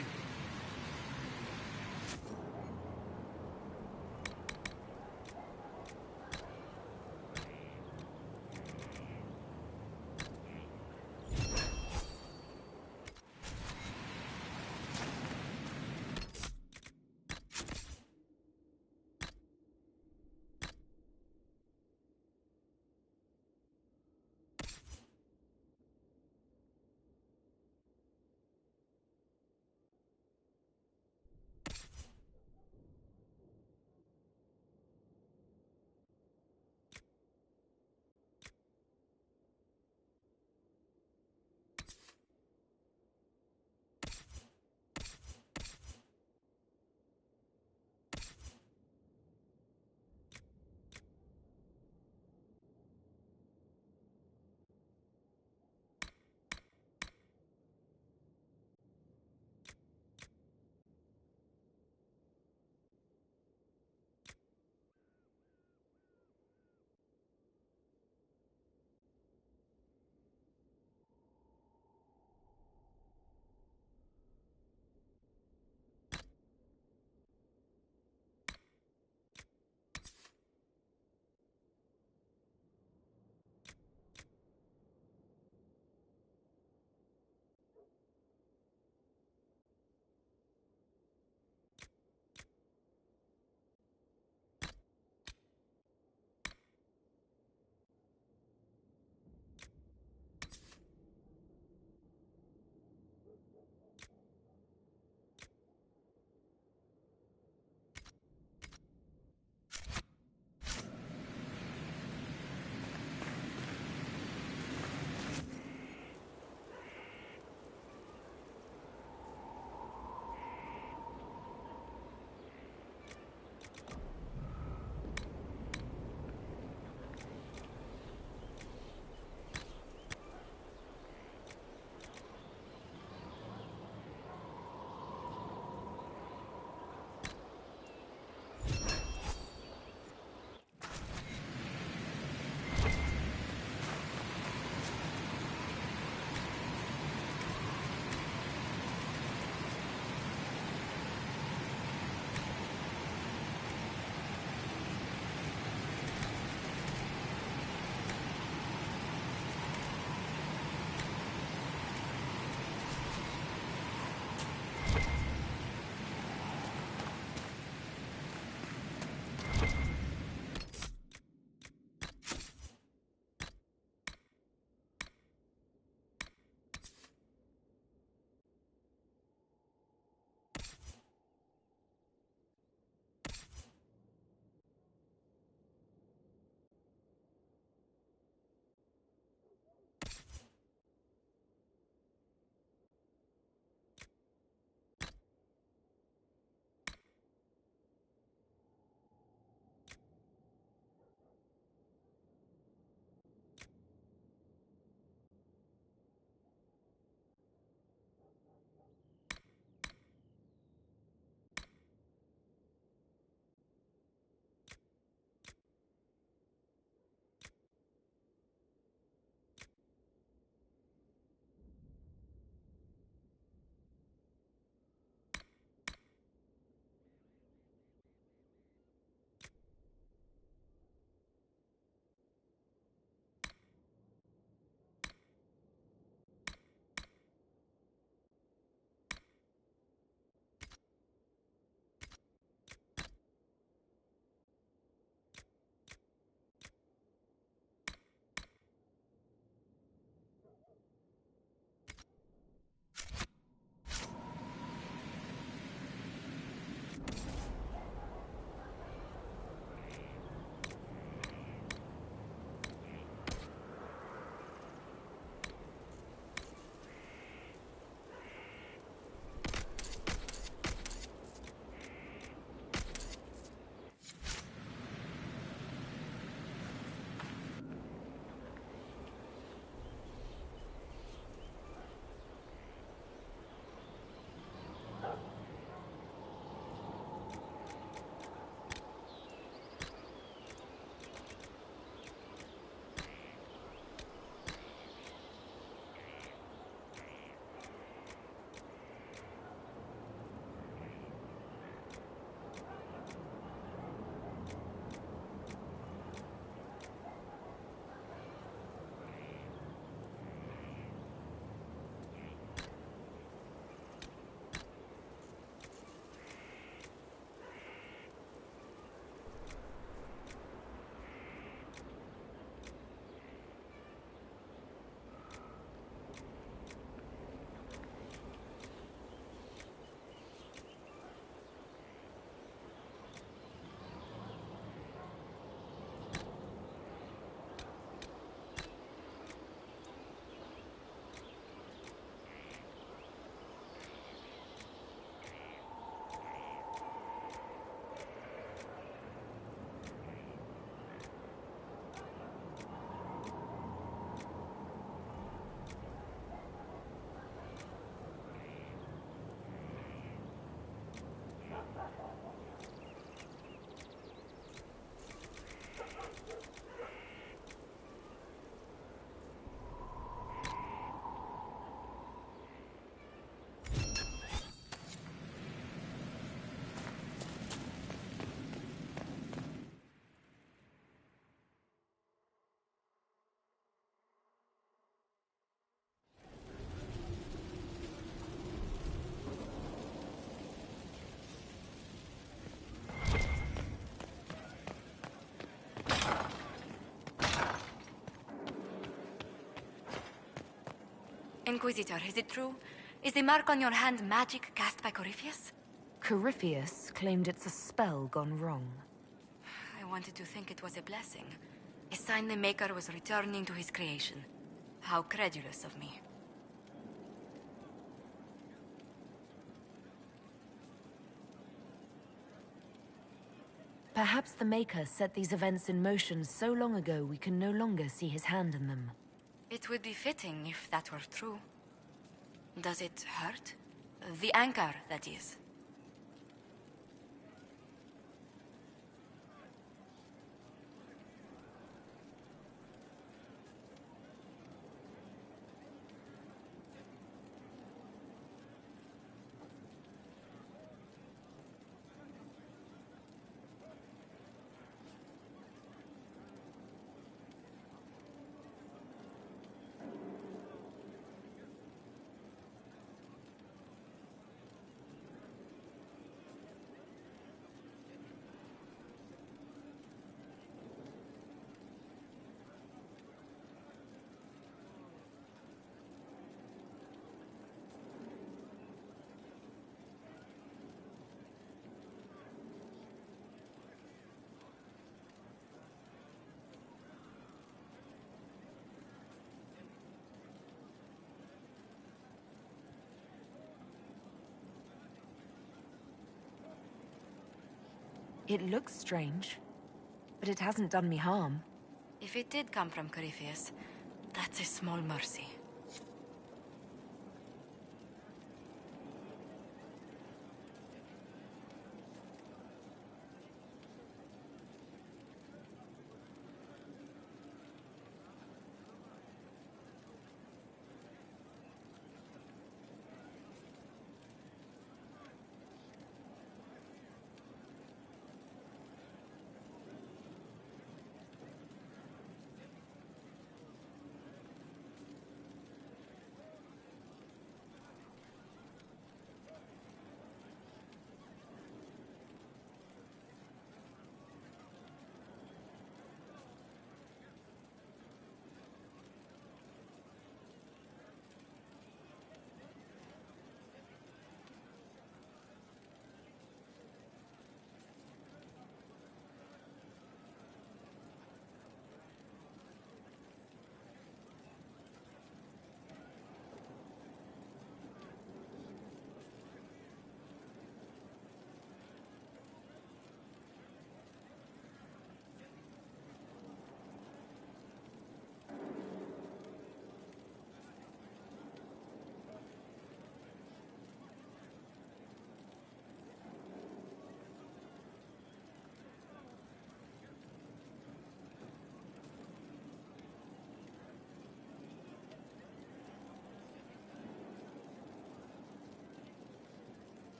Inquisitor, is it true? Is the mark on your hand magic cast by Corypheus? Corypheus claimed it's a spell gone wrong. I wanted to think it was a blessing. A sign the Maker was returning to his creation. How credulous of me. Perhaps the Maker set these events in motion so long ago we can no longer see his hand in them. It would be fitting if that were true. Does it hurt? The anchor, that is. It looks strange, but it hasn't done me harm. If it did come from Corypheus, that's a small mercy.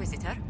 Inquisitor.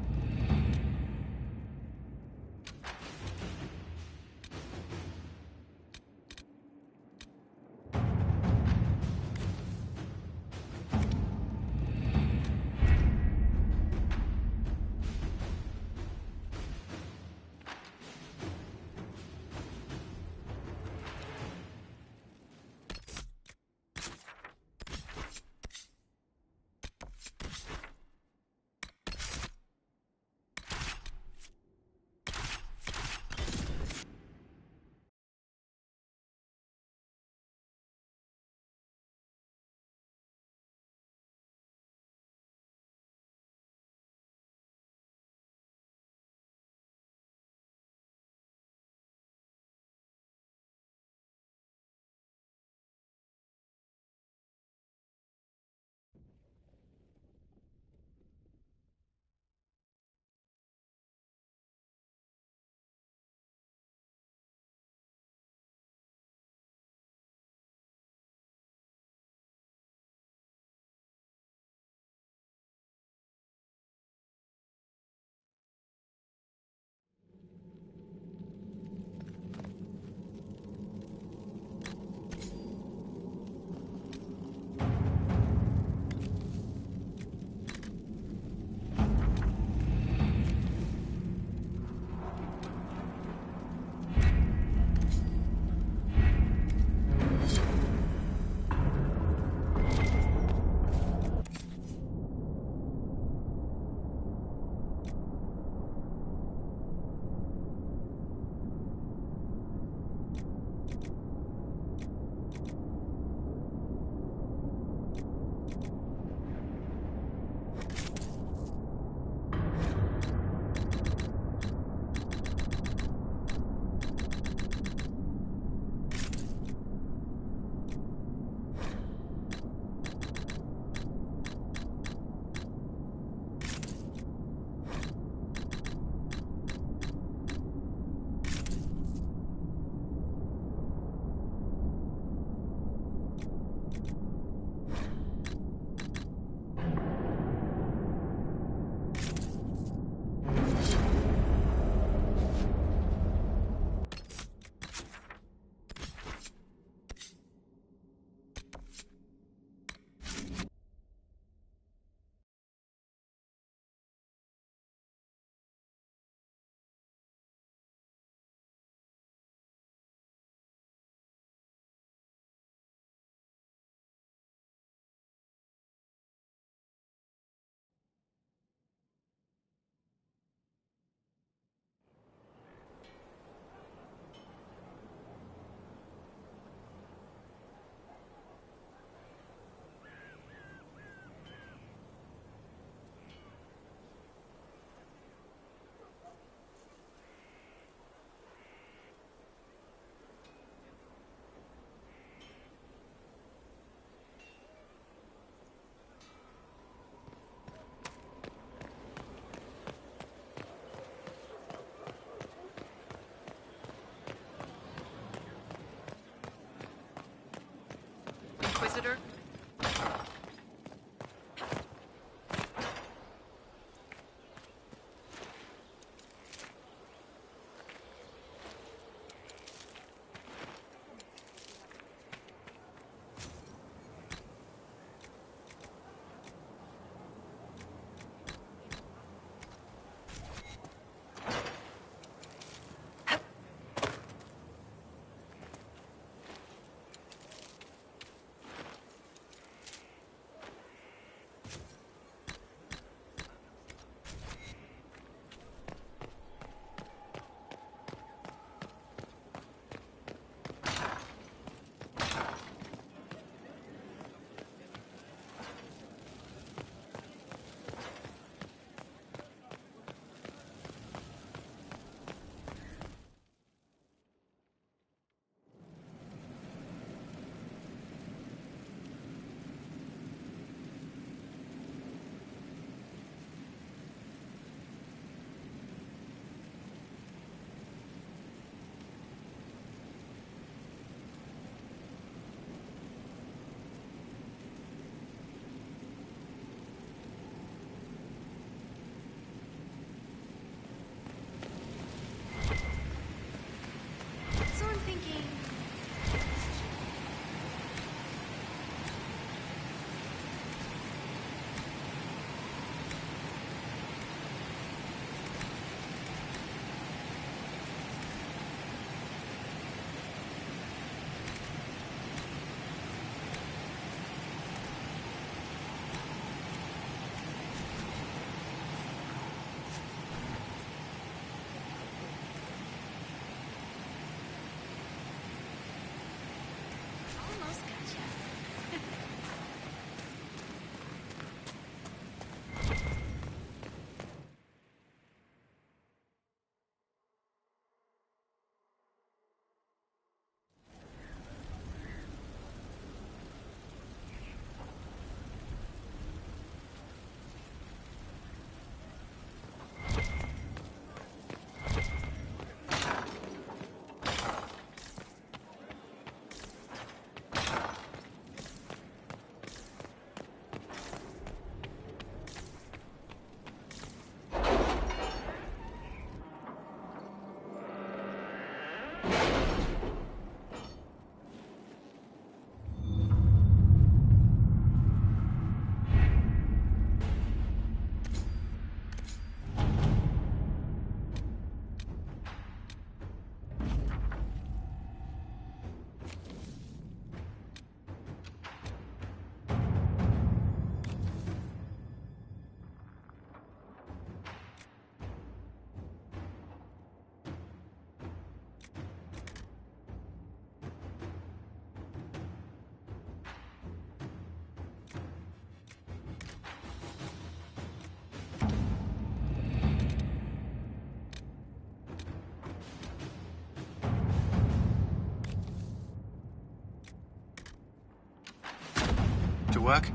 To work?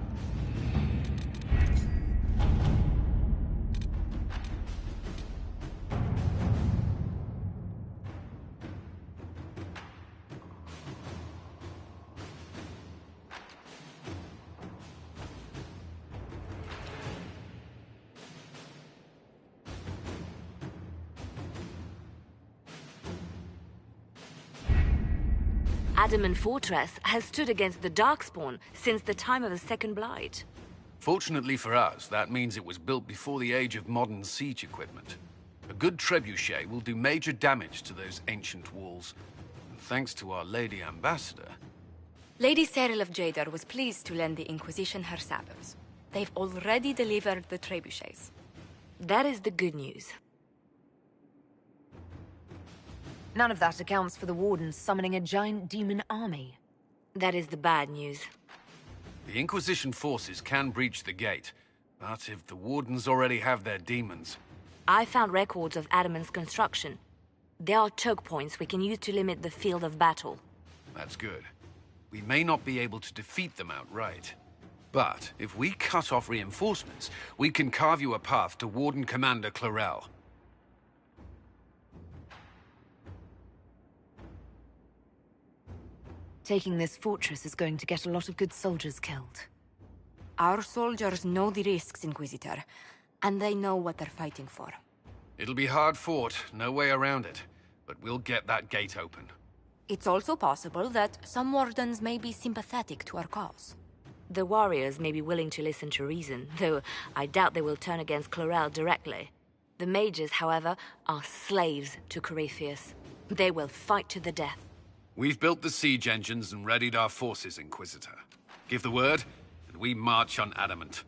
Adamant Fortress has stood against the Darkspawn since the time of the Second Blight. Fortunately for us, that means it was built before the age of modern siege equipment. A good trebuchet will do major damage to those ancient walls. And thanks to our Lady Ambassador... Lady Cyril of Jadar was pleased to lend the Inquisition her sabres. They've already delivered the trebuchets. That is the good news. None of that accounts for the Wardens summoning a giant demon army. That is the bad news. The Inquisition forces can breach the gate, but if the Wardens already have their demons... I found records of Adamant's construction. There are choke points we can use to limit the field of battle. That's good. We may not be able to defeat them outright. But if we cut off reinforcements, we can carve you a path to Warden Commander Clarel. Taking this fortress is going to get a lot of good soldiers killed. Our soldiers know the risks, Inquisitor, and they know what they're fighting for. It'll be hard fought, no way around it, but we'll get that gate open. It's also possible that some Wardens may be sympathetic to our cause. The warriors may be willing to listen to reason, though I doubt they will turn against Clarel directly. The mages, however, are slaves to Corypheus. They will fight to the death. We've built the siege engines and readied our forces, Inquisitor. Give the word, and we march on Adamant.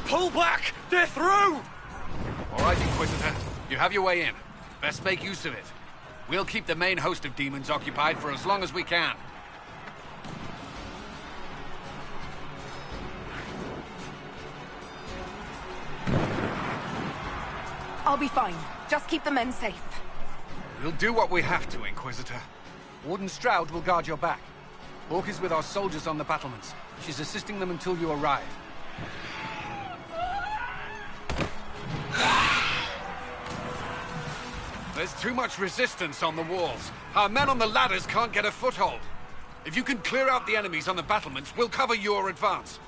Pull back! They're through! All right, Inquisitor. You have your way in. Best make use of it. We'll keep the main host of demons occupied for as long as we can. I'll be fine. Just keep the men safe. We'll do what we have to, Inquisitor. Warden Stroud will guard your back. Hawk is with our soldiers on the battlements. She's assisting them until you arrive. There's too much resistance on the walls. Our men on the ladders can't get a foothold. If you can clear out the enemies on the battlements, we'll cover your advance.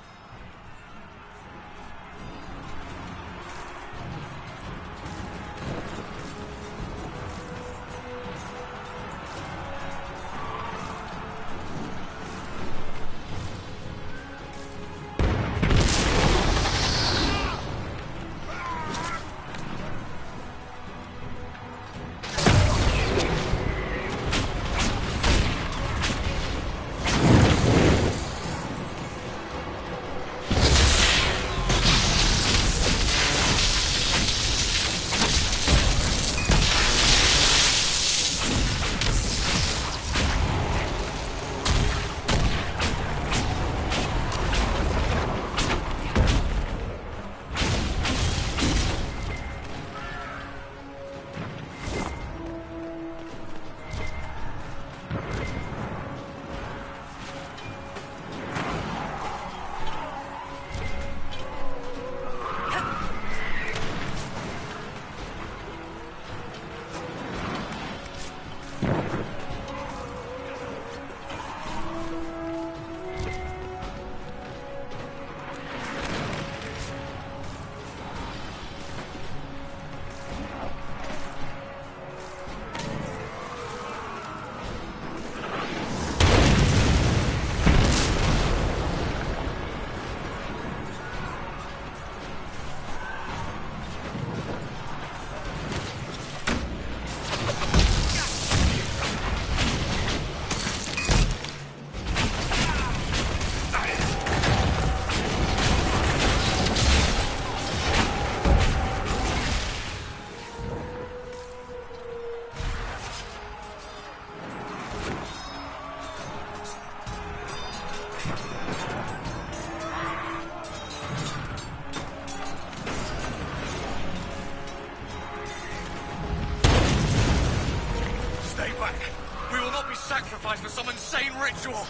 Sacrifice for some insane ritual!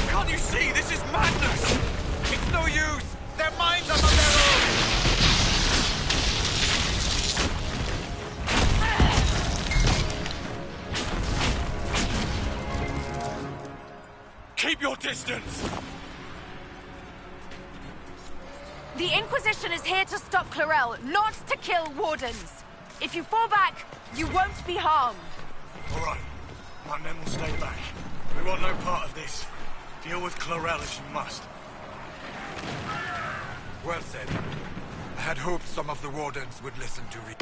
Can't you see? This is madness! It's no use! Their minds are not their own! Keep your distance! The Inquisition is here to stop Clarel, not to kill Wardens. If you fall back, you won't be harmed. All right. My men will stay back. We want no part of this. Deal with Clarel as you must. Well said. I had hoped some of the Wardens would listen to me.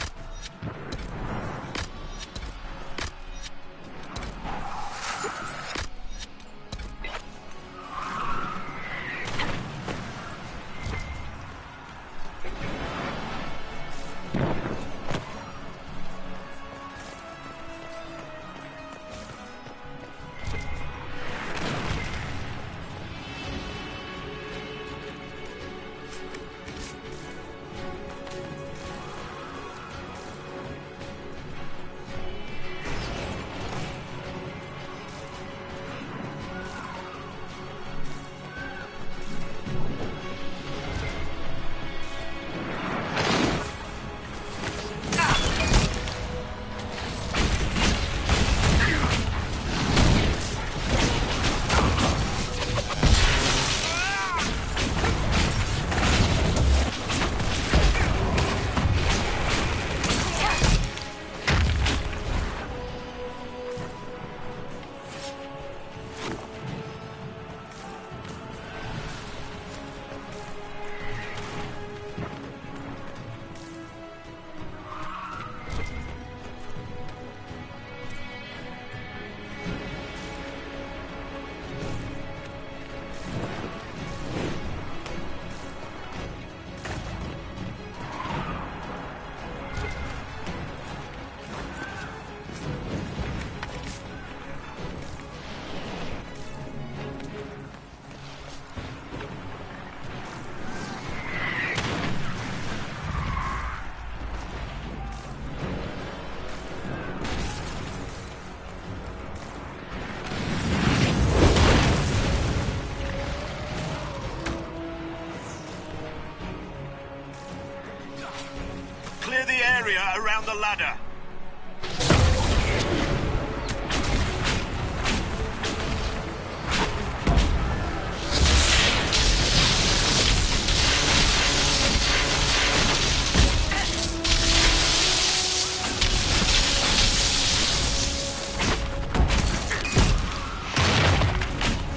area around the ladder.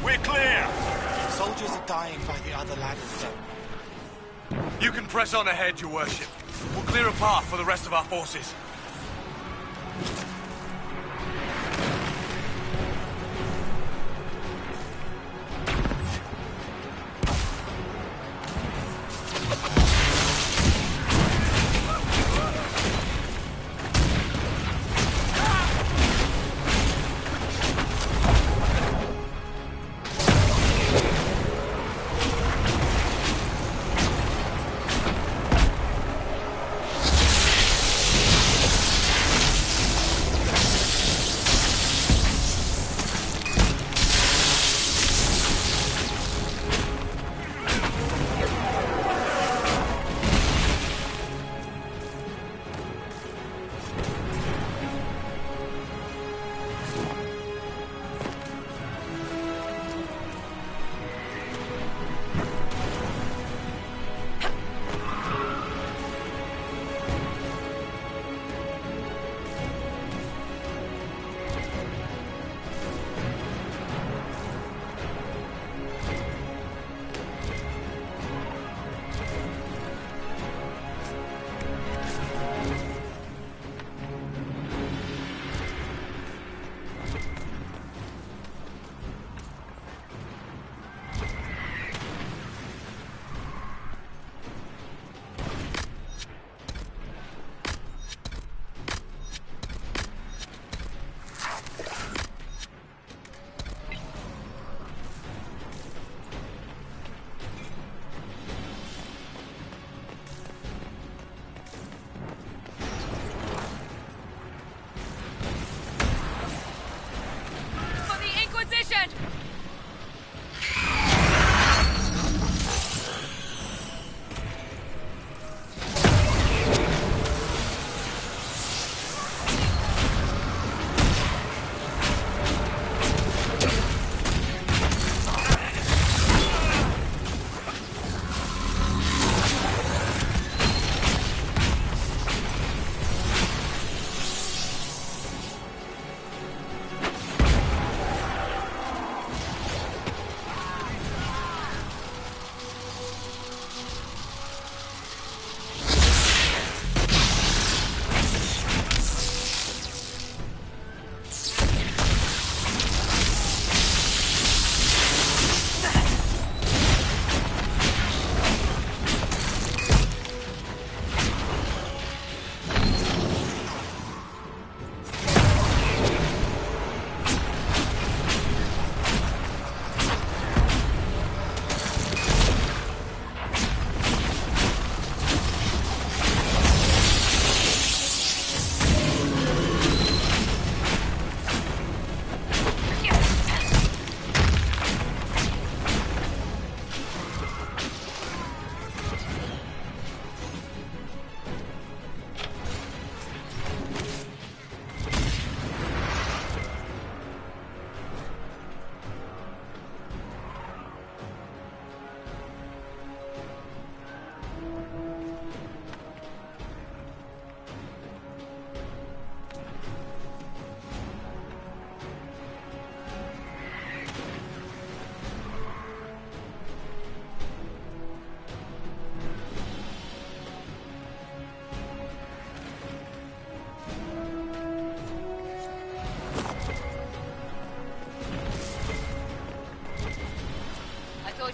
We're clear. Soldiers are dying by the other ladders, though. You can press on ahead, your worship. We'll clear a path for the rest of our forces.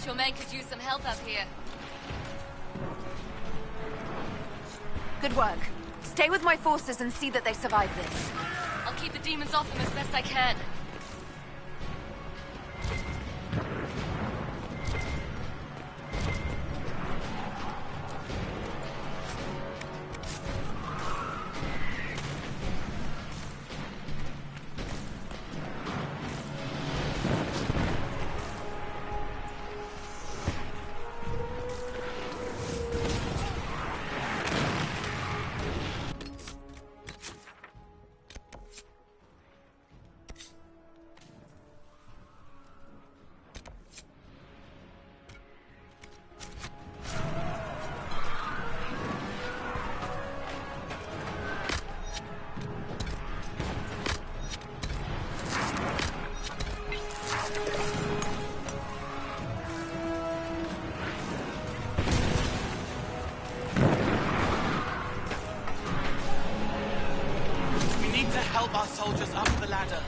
Your men could use some help up here. Good work. Stay with my forces and see that they survive this. I'll keep the demons off them as best I can. need to help our soldiers up the ladder.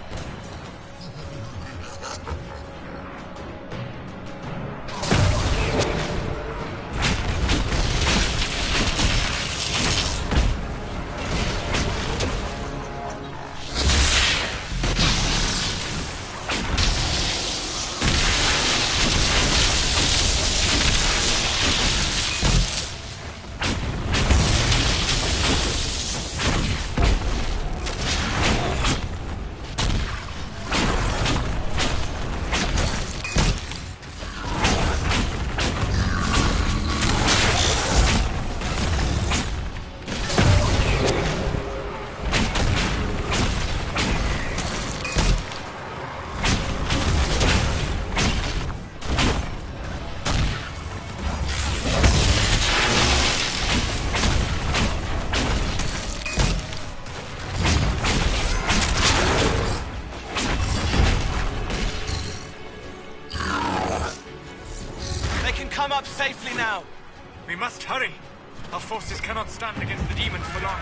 Come up safely now. We must hurry. Our forces cannot stand against the demons for long.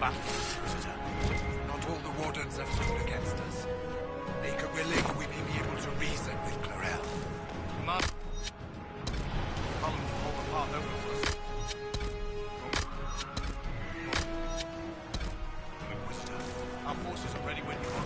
battle, Inquisitor. Not all the Wardens have stood against us. Make a willing, we may be able to reason with Clarel. Must come to hold the path open for us. Inquisitor, our forces are ready when you are.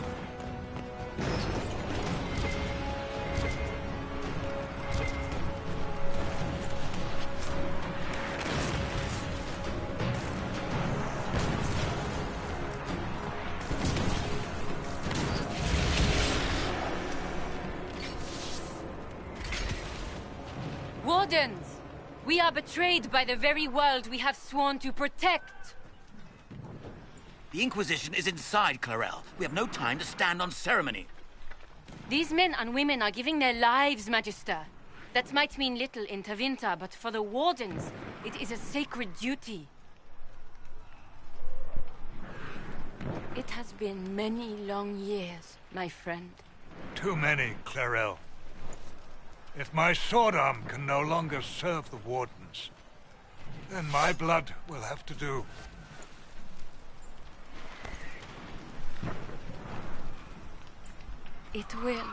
Wardens! We are betrayed by the very world we have sworn to protect. The Inquisition is inside, Clarel. We have no time to stand on ceremony. These men and women are giving their lives, Magister. That might mean little in Tevinter, but for the Wardens, it is a sacred duty. It has been many long years, my friend. Too many, Clarel. If my sword arm can no longer serve the Wardens, then my blood will have to do. It will.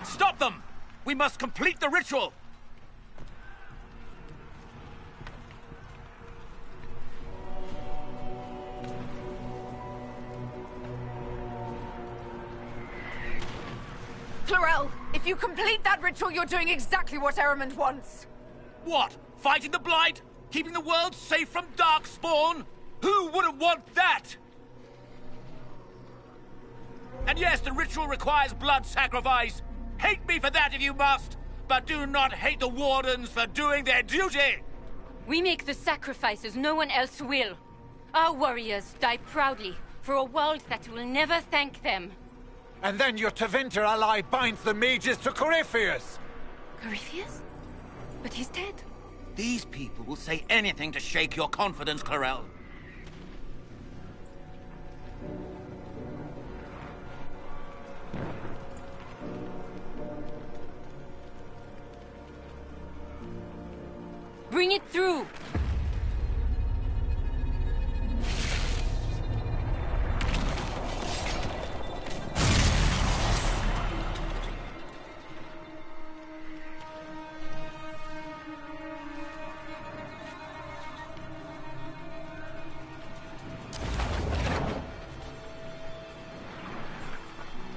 Stop them! We must complete the ritual! Clarel, if you complete that ritual, you're doing exactly what Ehrmund wants. What? Fighting the Blight? Keeping the world safe from Darkspawn? Who wouldn't want that? And yes, the ritual requires blood sacrifice. Hate me for that if you must, but do not hate the Wardens for doing their duty! We make the sacrifices no one else will. Our warriors die proudly for a world that will never thank them. And then your Tevinter ally binds the mages to Corypheus! Corypheus? But he's dead. These people will say anything to shake your confidence, Clarel. Bring it through!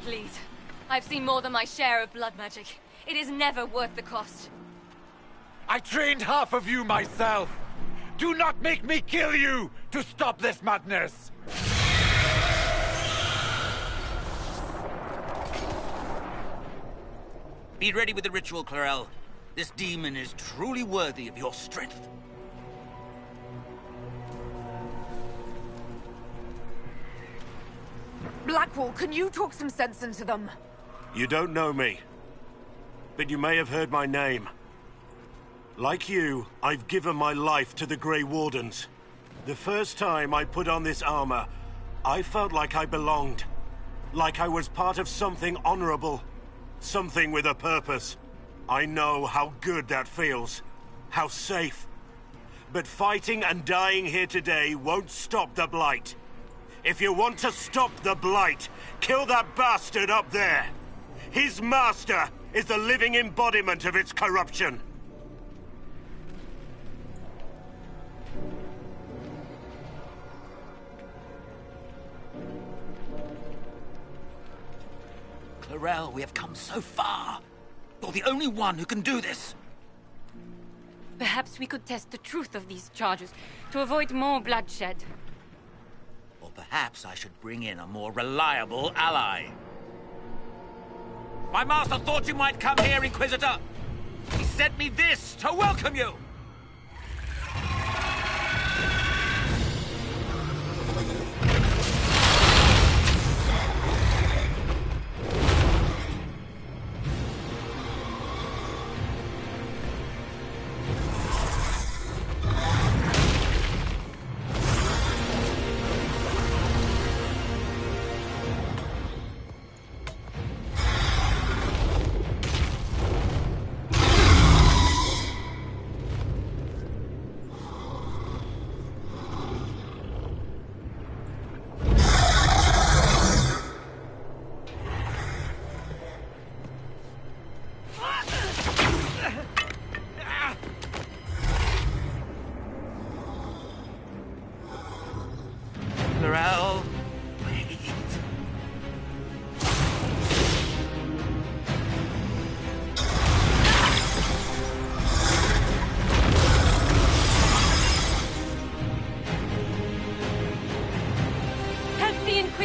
Please. I've seen more than my share of blood magic. It is never worth the cost. I trained half of you myself! Do not make me kill you to stop this madness! Be ready with the ritual, Clarel. This demon is truly worthy of your strength. Blackwall, can you talk some sense into them? You don't know me, but you may have heard my name. Like you, I've given my life to the Grey Wardens. The first time I put on this armor, I felt like I belonged. Like I was part of something honorable. Something with a purpose. I know how good that feels. How safe. But fighting and dying here today won't stop the Blight. If you want to stop the Blight, kill that bastard up there! His master is the living embodiment of its corruption. Clarel, we have come so far. You're the only one who can do this. Perhaps we could test the truth of these charges to avoid more bloodshed. Or perhaps I should bring in a more reliable ally. My master thought you might come here, Inquisitor. He sent me this to welcome you.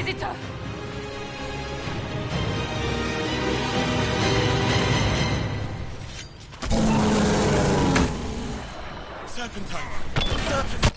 Inquisitor! Serpentine! Serpent!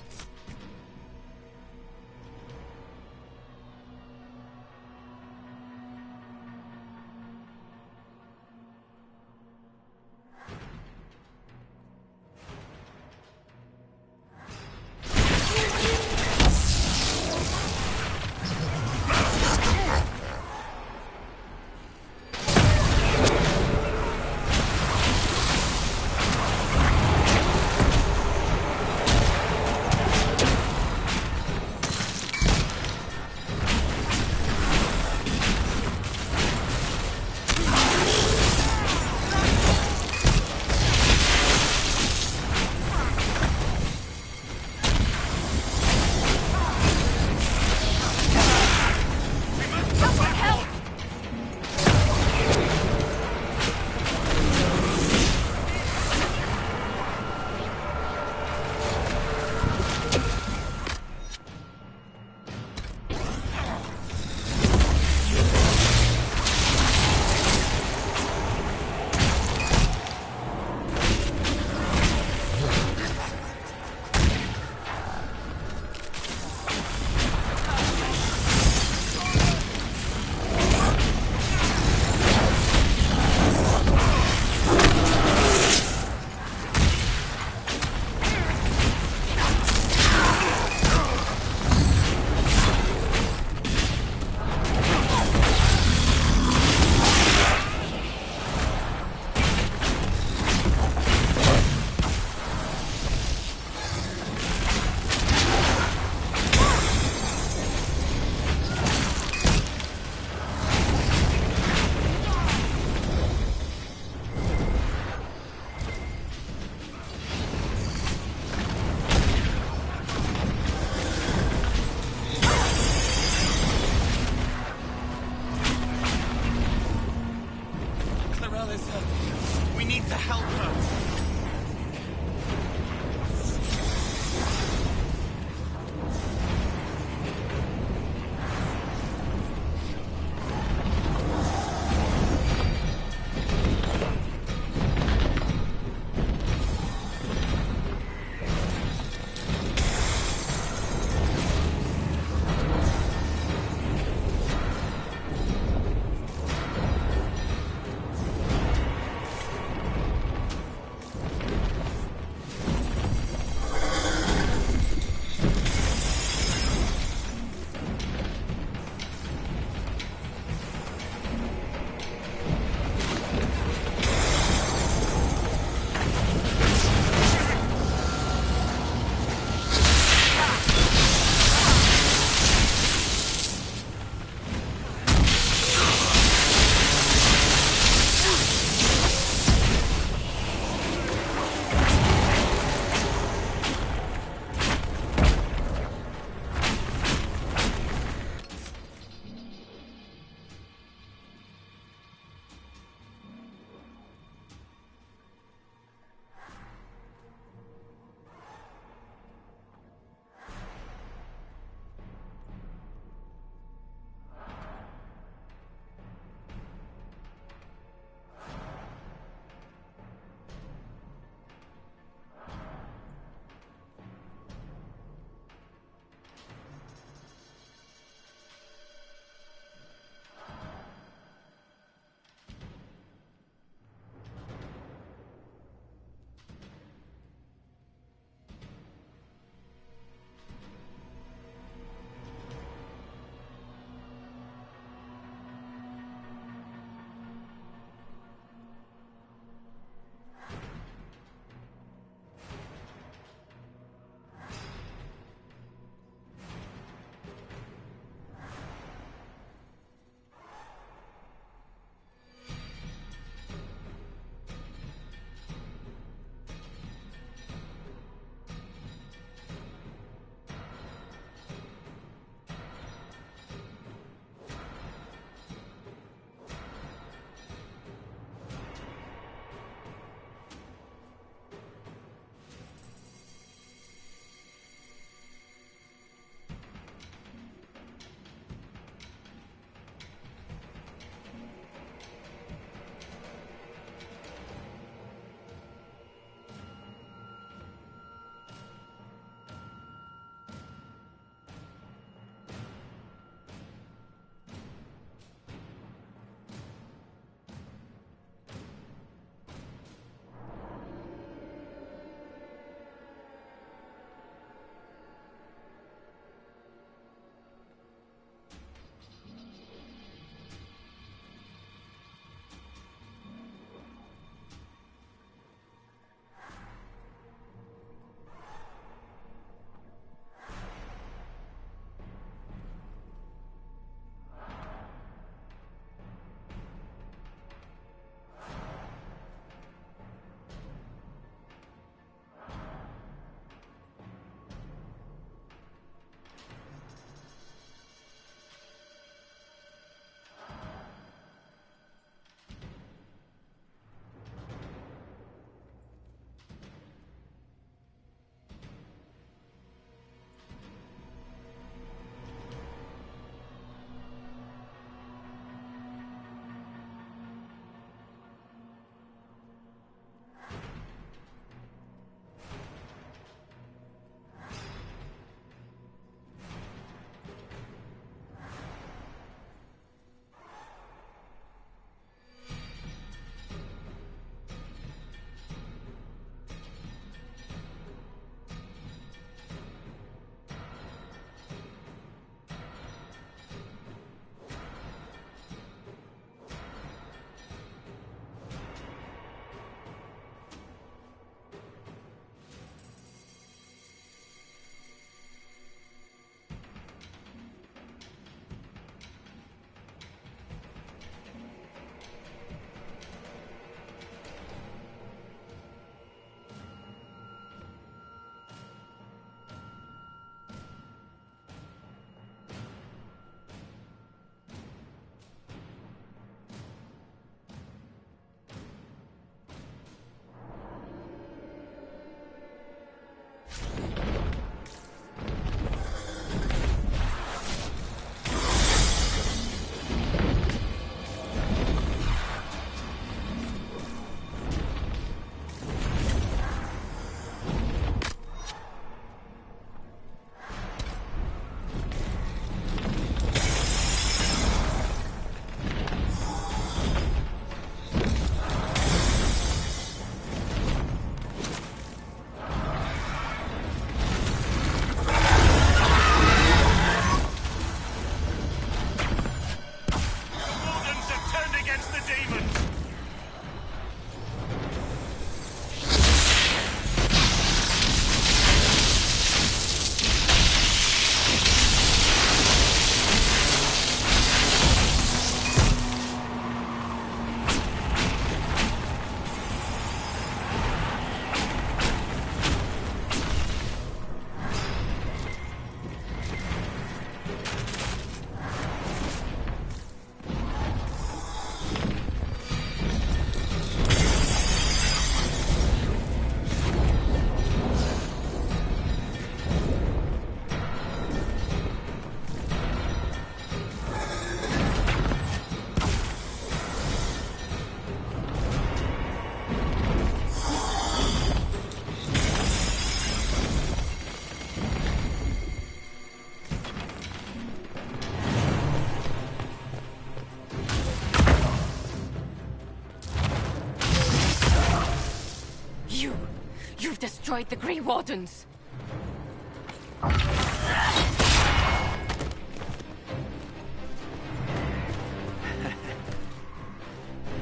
destroyed the Grey Wardens.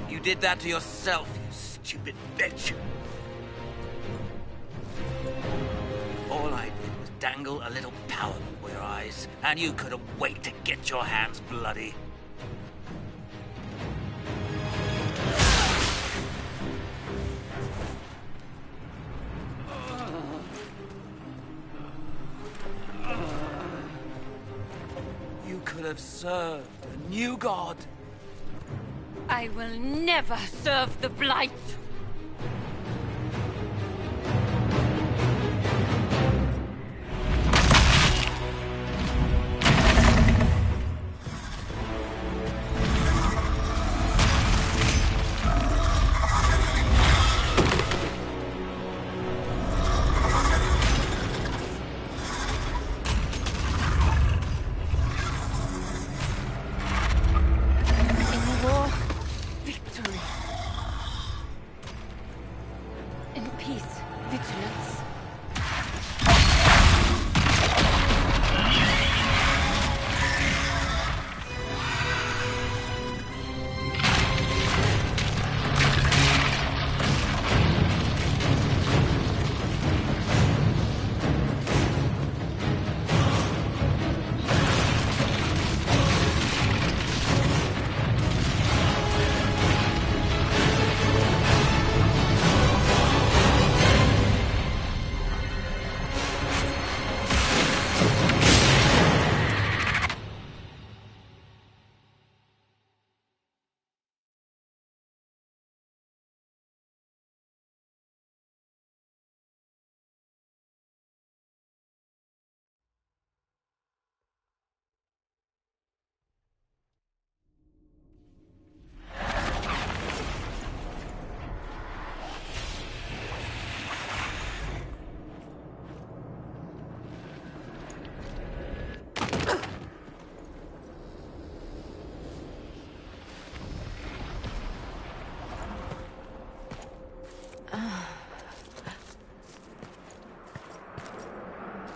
You did that to yourself, you stupid bitch. All I did was dangle a little power before your eyes, and you couldn't wait to get your hands bloody. You could have served a new god. I will never serve the Blight!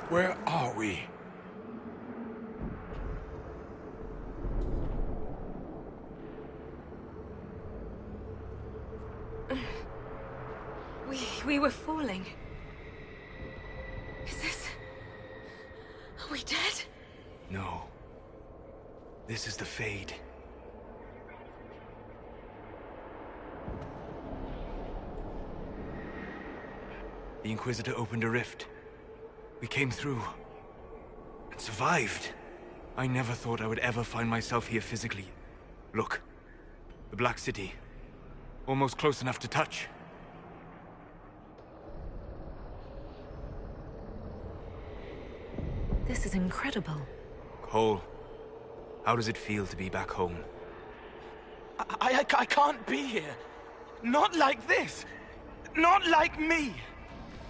Where are we? We were falling. Is this... Are we dead? No. This is the Fade. The Inquisitor opened a rift. We came through. And survived. I never thought I would ever find myself here physically. Look. The Black City. Almost close enough to touch. This is incredible. Cole, how does it feel to be back home? I can't be here. Not like this. Not like me.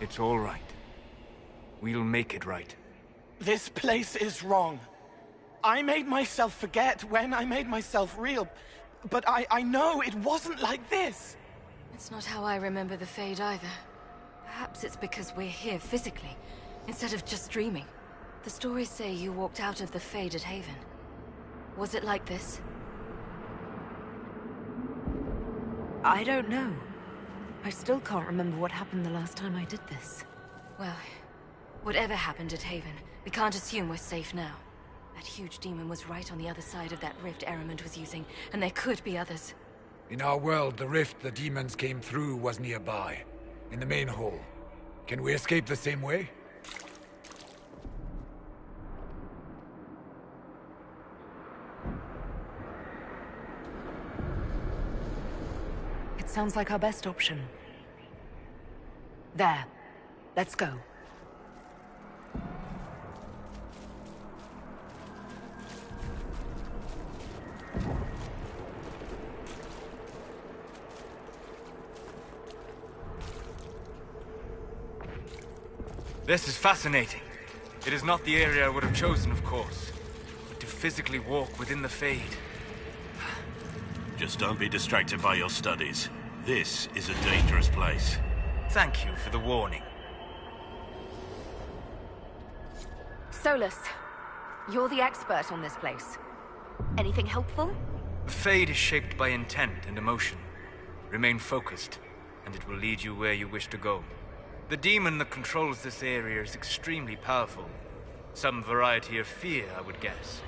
It's all right. We'll make it right. This place is wrong. I made myself forget when I made myself real. But I know it wasn't like this. It's not how I remember the Fade either. Perhaps it's because we're here physically, instead of just dreaming. The stories say you walked out of the Fade at Haven. Was it like this? I don't know. I still can't remember what happened the last time I did this. Well, whatever happened at Haven, we can't assume we're safe now. That huge demon was right on the other side of that rift Eramond was using, and there could be others. In our world, the rift the demons came through was nearby, in the main hall. Can we escape the same way? It sounds like our best option. There. Let's go. This is fascinating. It is not the area I would have chosen, of course. But to physically walk within the Fade... Just don't be distracted by your studies. This is a dangerous place. Thank you for the warning. Solus, you're the expert on this place. Anything helpful? The Fade is shaped by intent and emotion. Remain focused, and it will lead you where you wish to go. The demon that controls this area is extremely powerful. Some variety of fear, I would guess.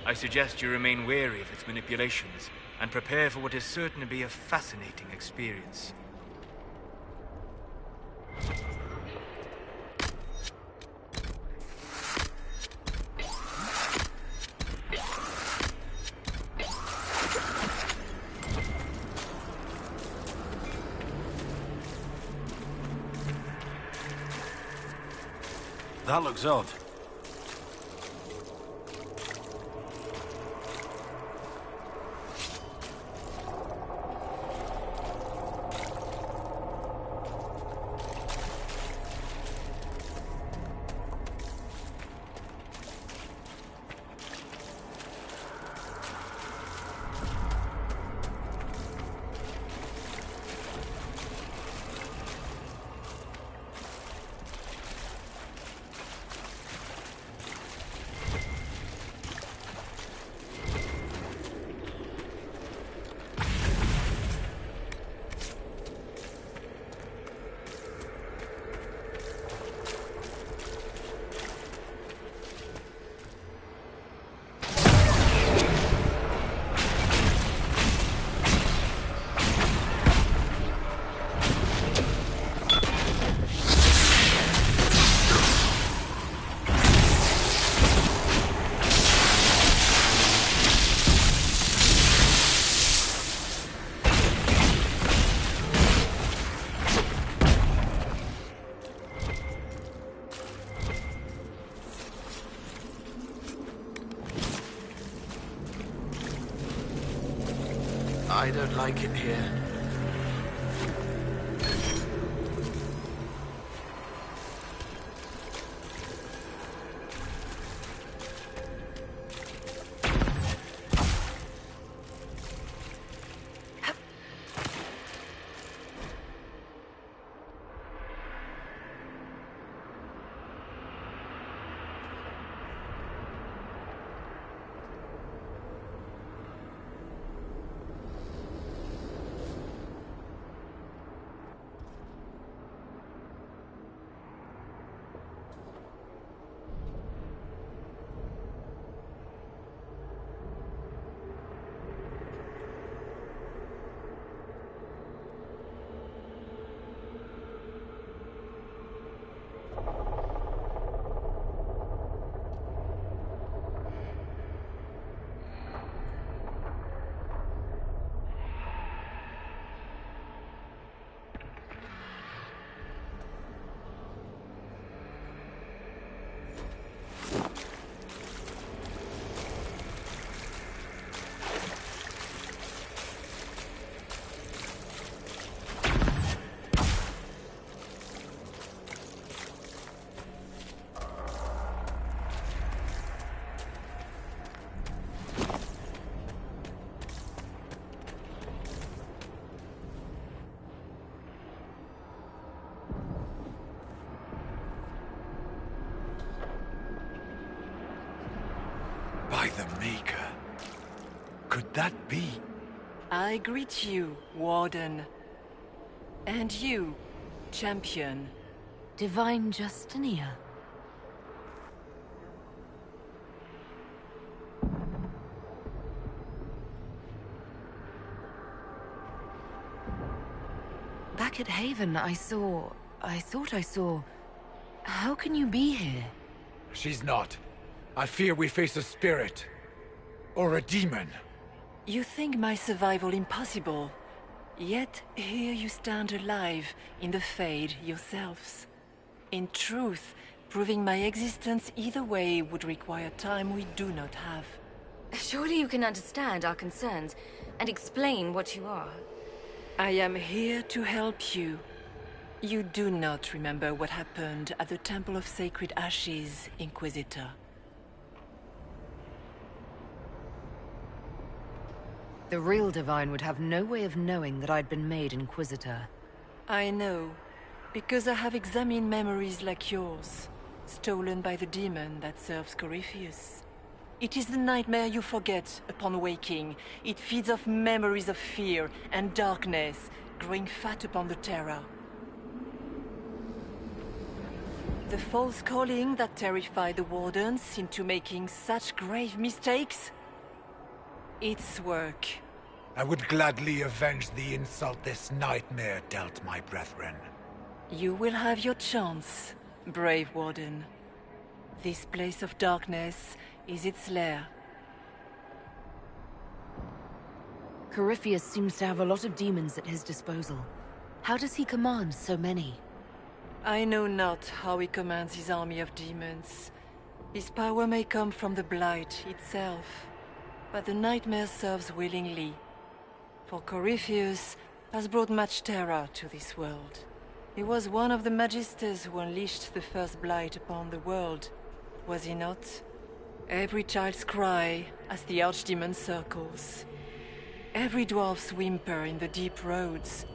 I suggest you remain wary of its manipulations, and prepare for what is certain to be a fascinating experience. That looks odd. I don't like it here. By the Maker. Could that be? I greet you, Warden. And you, Champion. Divine Justinia. Back at Haven, I thought I saw... How can you be here? She's not. I fear we face a spirit. Or a demon. You think my survival impossible. Yet here you stand alive in the Fade yourselves. In truth, proving my existence either way would require time we do not have. Surely you can understand our concerns and explain what you are. I am here to help you. You do not remember what happened at the Temple of Sacred Ashes, Inquisitor. The real Divine would have no way of knowing that I'd been made Inquisitor. I know, because I have examined memories like yours. stolen by the demon that serves Corypheus. It is the nightmare you forget upon waking. It feeds off memories of fear and darkness, growing fat upon the terror. The false calling that terrified the Wardens into making such grave mistakes? Its work. I would gladly avenge the insult this nightmare dealt my brethren. You will have your chance, brave Warden. This place of darkness is its lair. Corypheus seems to have a lot of demons at his disposal. How does he command so many? I know not how he commands his army of demons. His power may come from the Blight itself, but the nightmare serves willingly. For Corypheus has brought much terror to this world. He was one of the Magisters who unleashed the first Blight upon the world, was he not? Every child's cry as the Archdemon circles. Every dwarf's whimper in the deep roads.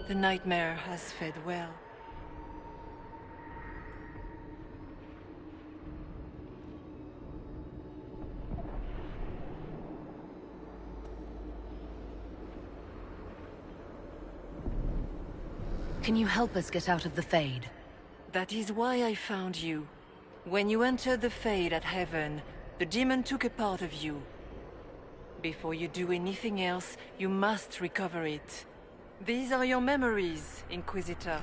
The nightmare has fed well. Can you help us get out of the Fade? That is why I found you. When you entered the Fade at Heaven, the demon took a part of you. Before you do anything else, you must recover it. These are your memories, Inquisitor.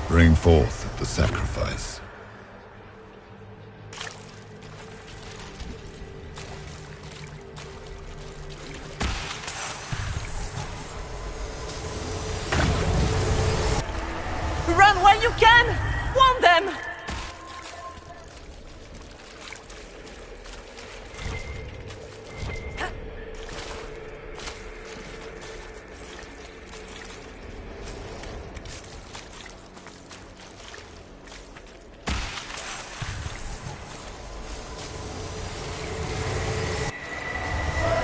Bring forth the sacrifice. Run while you can! Warn them!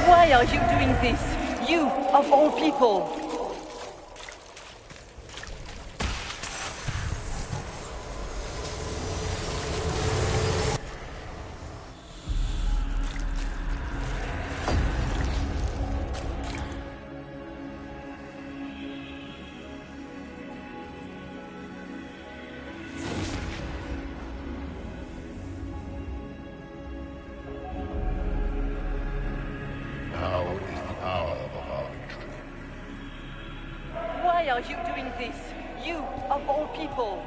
Why are you doing this? You, of all people! Now is the hour of our victory. Why are you doing this? You, of all people!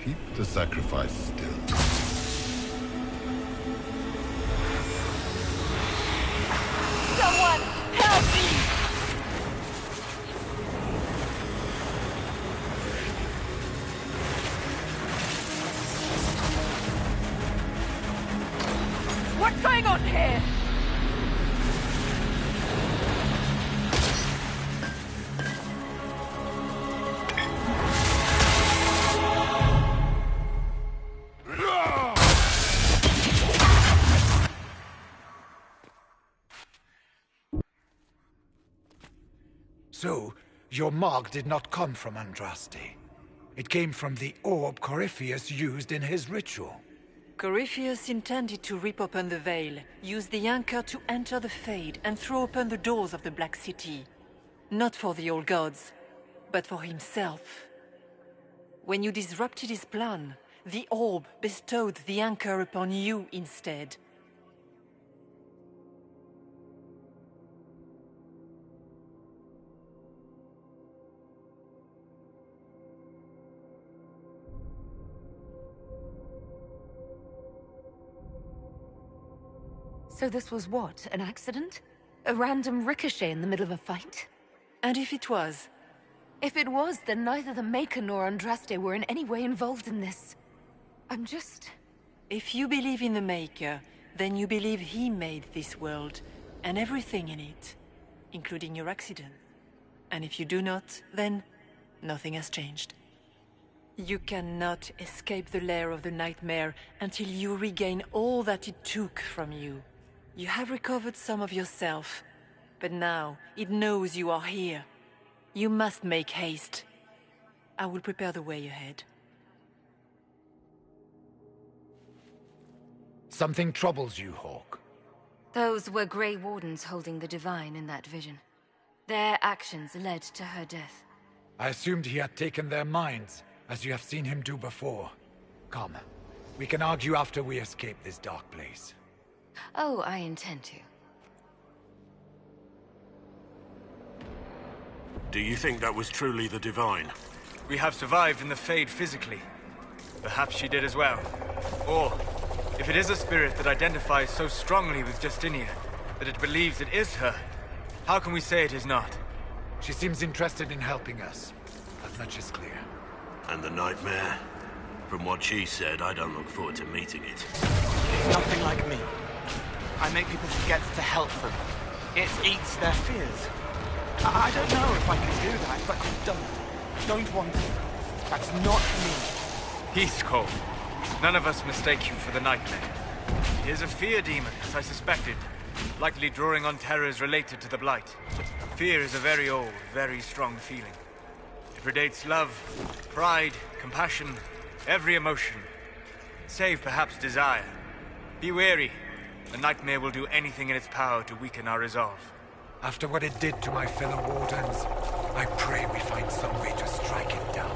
Keep the sacrifice still. Someone, help me! What's going on here? So, your mark did not come from Andraste. It came from the orb Corypheus used in his ritual. Corypheus intended to rip open the veil, use the anchor to enter the Fade, and throw open the doors of the Black City. Not for the old gods, but for himself. When you disrupted his plan, the orb bestowed the anchor upon you instead. So this was what? An accident? A random ricochet in the middle of a fight? And if it was? If it was, then neither the Maker nor Andraste were in any way involved in this. I'm just... If you believe in the Maker, then you believe he made this world, and everything in it, including your accident. And if you do not, then nothing has changed. You cannot escape the lair of the nightmare until you regain all that it took from you. You have recovered some of yourself, but now it knows you are here. You must make haste. I will prepare the way ahead. Something troubles you, Hawk. Those were Grey Wardens holding the Divine in that vision. Their actions led to her death. I assumed he had taken their minds, as you have seen him do before. Come, we can argue after we escape this dark place. Oh, I intend to. Do you think that was truly the Divine? We have survived in the Fade physically. Perhaps she did as well. Or, if it is a spirit that identifies so strongly with Justinia, that it believes it is her, how can we say it is not? She seems interested in helping us. That much is clear. And the nightmare? From what she said, I don't look forward to meeting it. It's nothing like me. I make people forget to help them. It eats their fears. I don't know if I can do that, but I don't want to. That's not me. Peace, Cole. None of us mistake you for the nightmare. He is a fear demon, as I suspected, likely drawing on terrors related to the Blight. Fear is a very old, very strong feeling. It predates love, pride, compassion, every emotion, save perhaps desire. Be wary. The nightmare will do anything in its power to weaken our resolve. After what it did to my fellow Wardens, I pray we find some way to strike it down.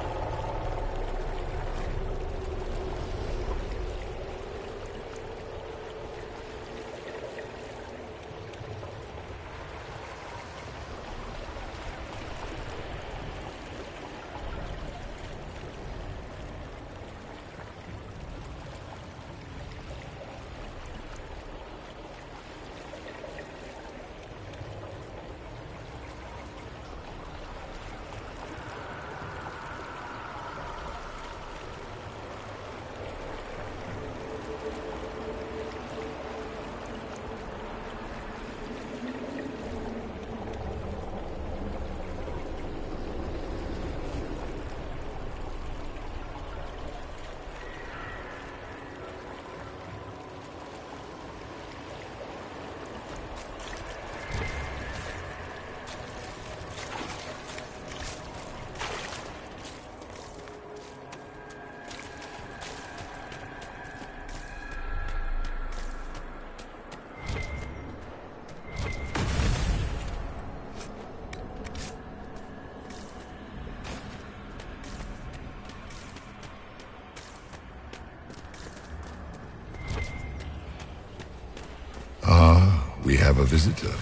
We have a visitor.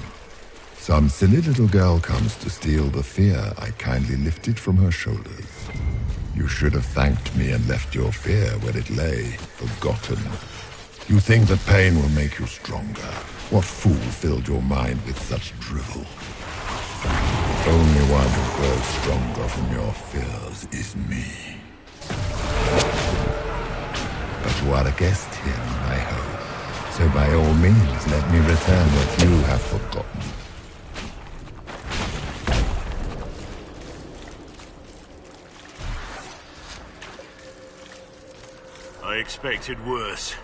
Some silly little girl comes to steal the fear I kindly lifted from her shoulders. You should have thanked me and left your fear where it lay, forgotten. You think that pain will make you stronger. What fool filled your mind with such drivel? The only one who grows stronger from your fears is me. But you are a guest here, I hope. So by all means, let me return what you have forgotten. I expected worse.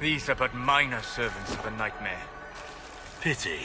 These are but minor servants of a nightmare. Pity.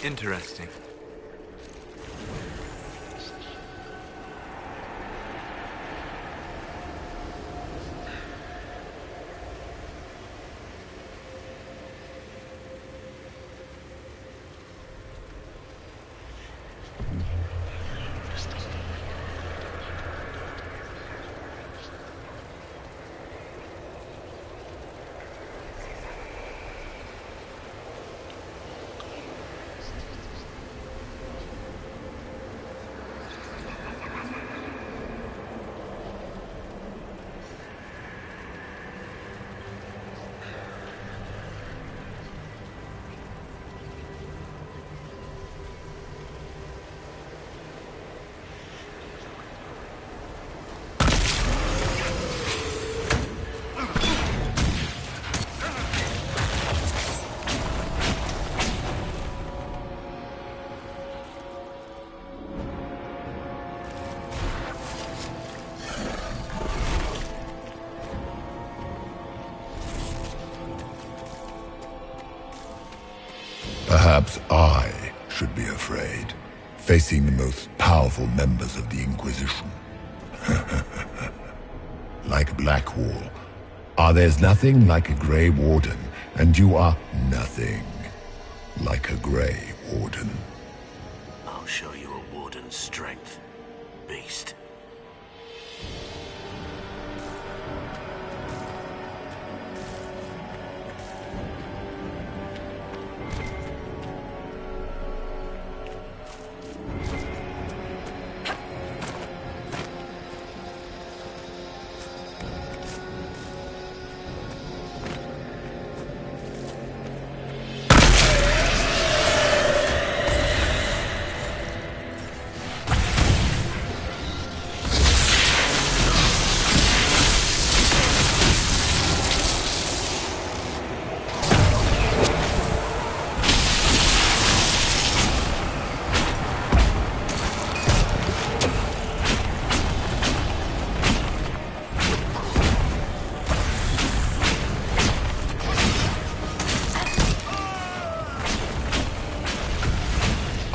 Interesting. Perhaps I should be afraid, facing the most powerful members of the Inquisition. Like Blackwall, there's nothing like a Grey Warden, and you are nothing like a Grey Warden. I'll show you a Warden's strength, beast.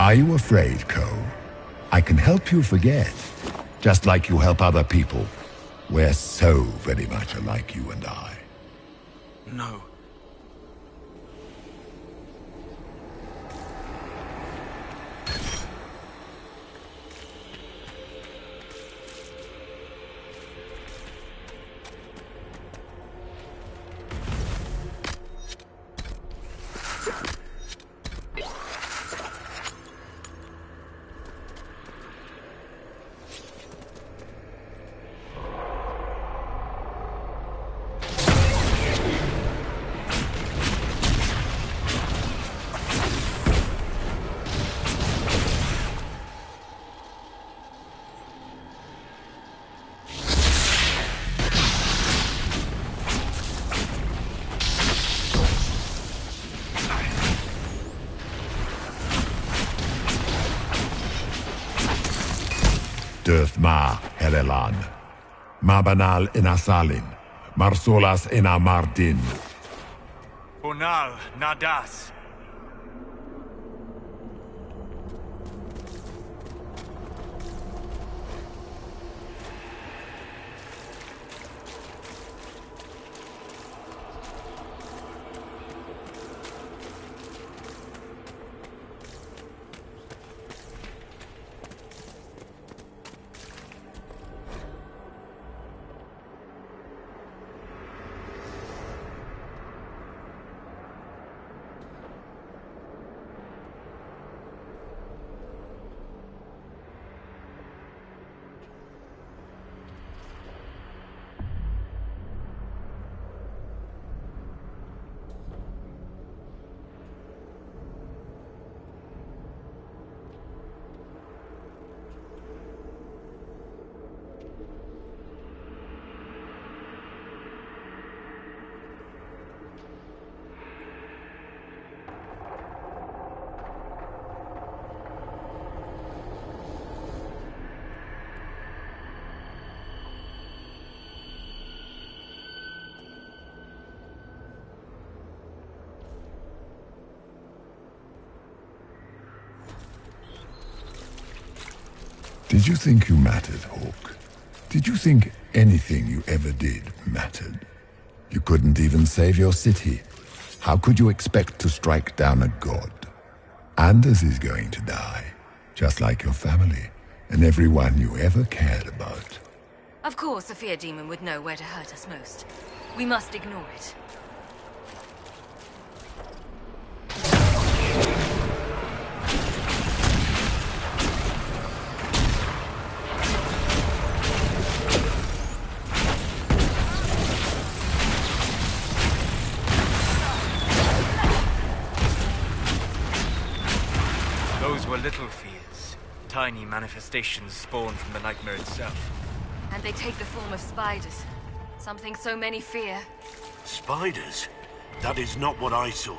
Are you afraid, Cole? I can help you forget, just like you help other people. We're so very much alike, you and I. No. Ma Herelan, Mabanal Inasalin, Marsolas Inamardin. Bonal Nadas. Did you think you mattered, Hawk? Did you think anything you ever did mattered? You couldn't even save your city. How could you expect to strike down a god? Anders is going to die, just like your family, and everyone you ever cared about. Of course, the fear demon would know where to hurt us most. We must ignore it. Those were little fears. Tiny manifestations spawned from the nightmare itself. And they take the form of spiders. Something so many fear. Spiders? That is not what I saw.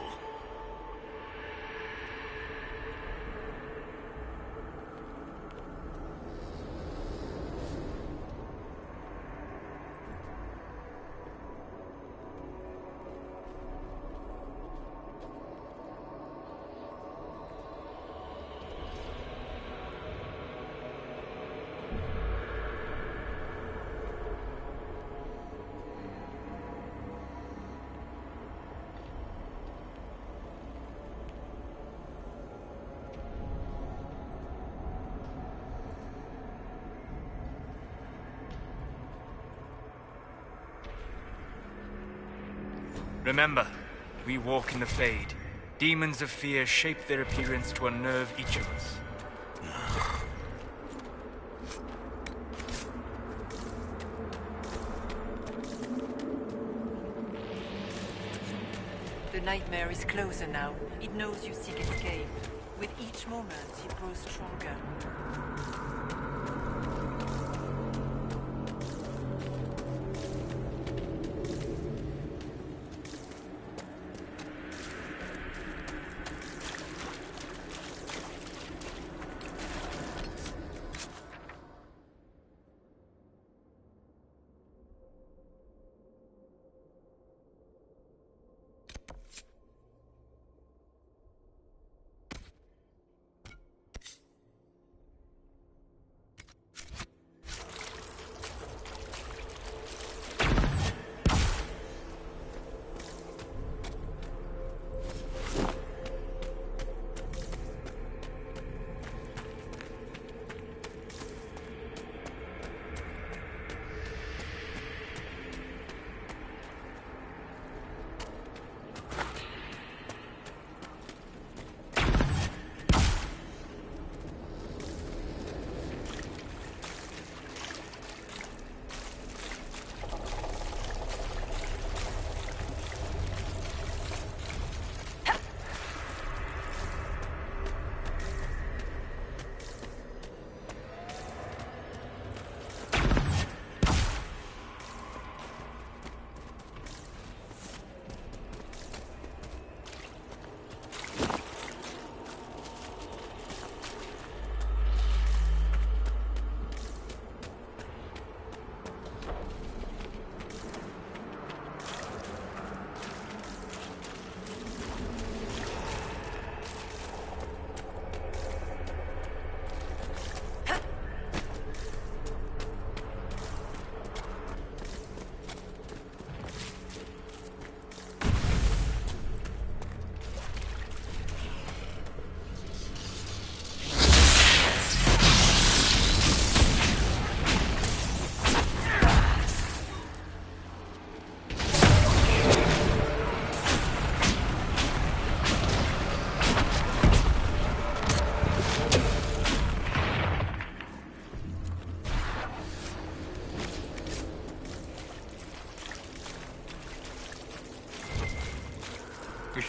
Remember, we walk in the Fade. Demons of fear shape their appearance to unnerve each of us. The nightmare is closer now. It knows you seek escape. With each moment, it grows stronger.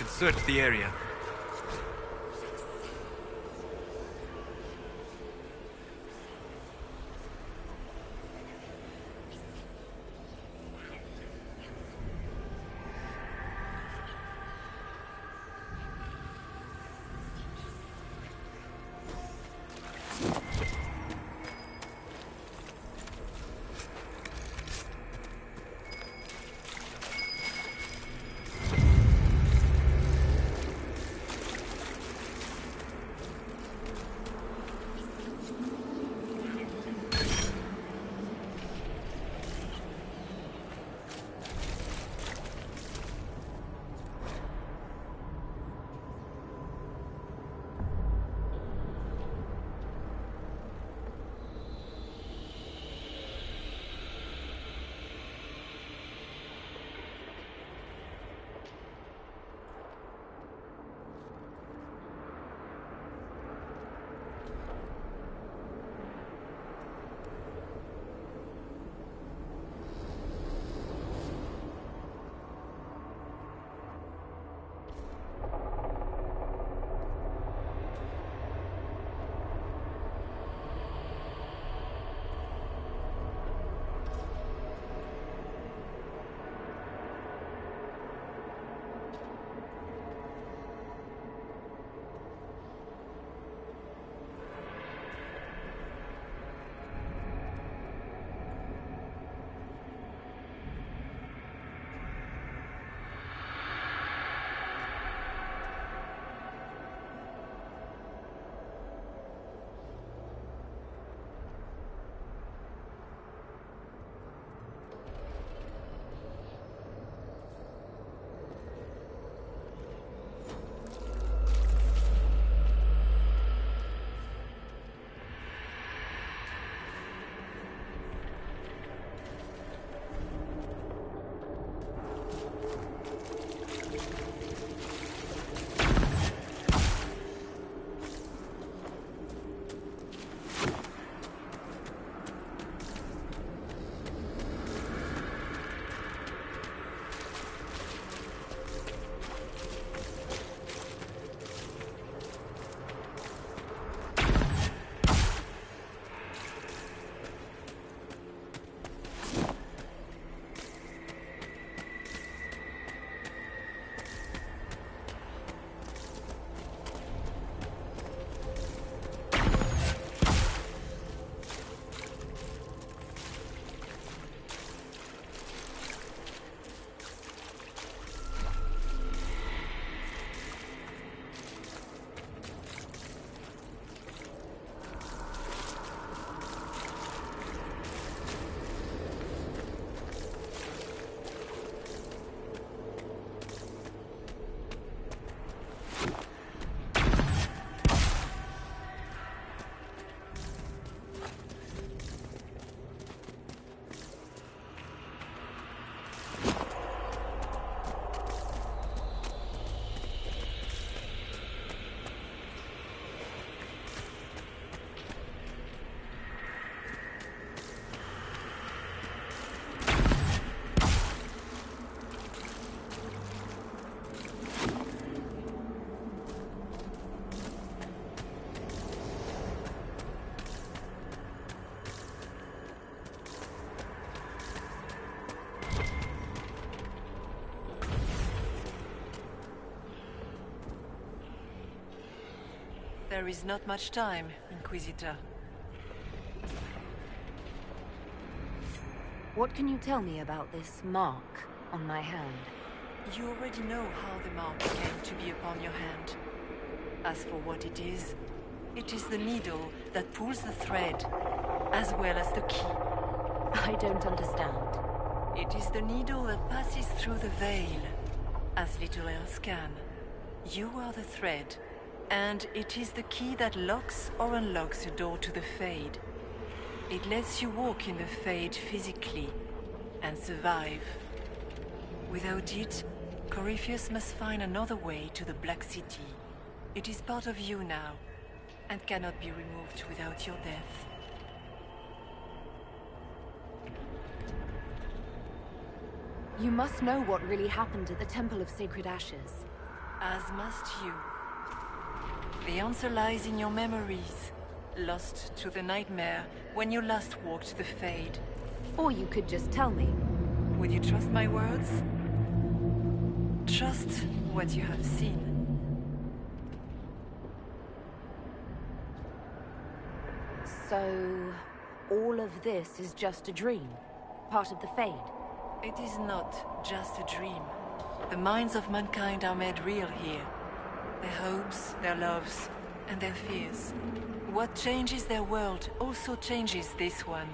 should search the area. There is not much time, Inquisitor. What can you tell me about this mark on my hand? You already know how the mark came to be upon your hand. As for what it is the needle that pulls the thread, as well as the key. I don't understand. It is the needle that passes through the veil, as little else can. You are the thread, and it is the key that locks or unlocks the door to the Fade. It lets you walk in the Fade physically, and survive. Without it, Corypheus must find another way to the Black City. It is part of you now, and cannot be removed without your death. You must know what really happened at the Temple of Sacred Ashes. as must you. The answer lies in your memories, lost to the nightmare when you last walked the Fade. Or you could just tell me. Would you trust my words? Trust what you have seen. So, all of this is just a dream? Part of the Fade? It is not just a dream. The minds of mankind are made real here. Their hopes, their loves, and their fears. What changes their world also changes this one.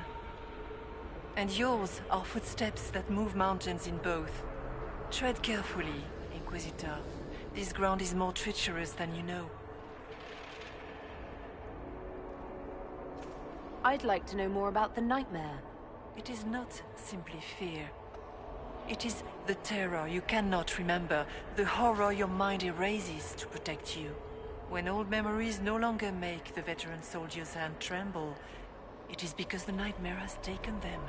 And yours are footsteps that move mountains in both. Tread carefully, Inquisitor. This ground is more treacherous than you know. I'd like to know more about the nightmare. It is not simply fear. It is the terror you cannot remember, the horror your mind erases to protect you. When old memories no longer make the veteran soldier's hand tremble, it is because the nightmare has taken them.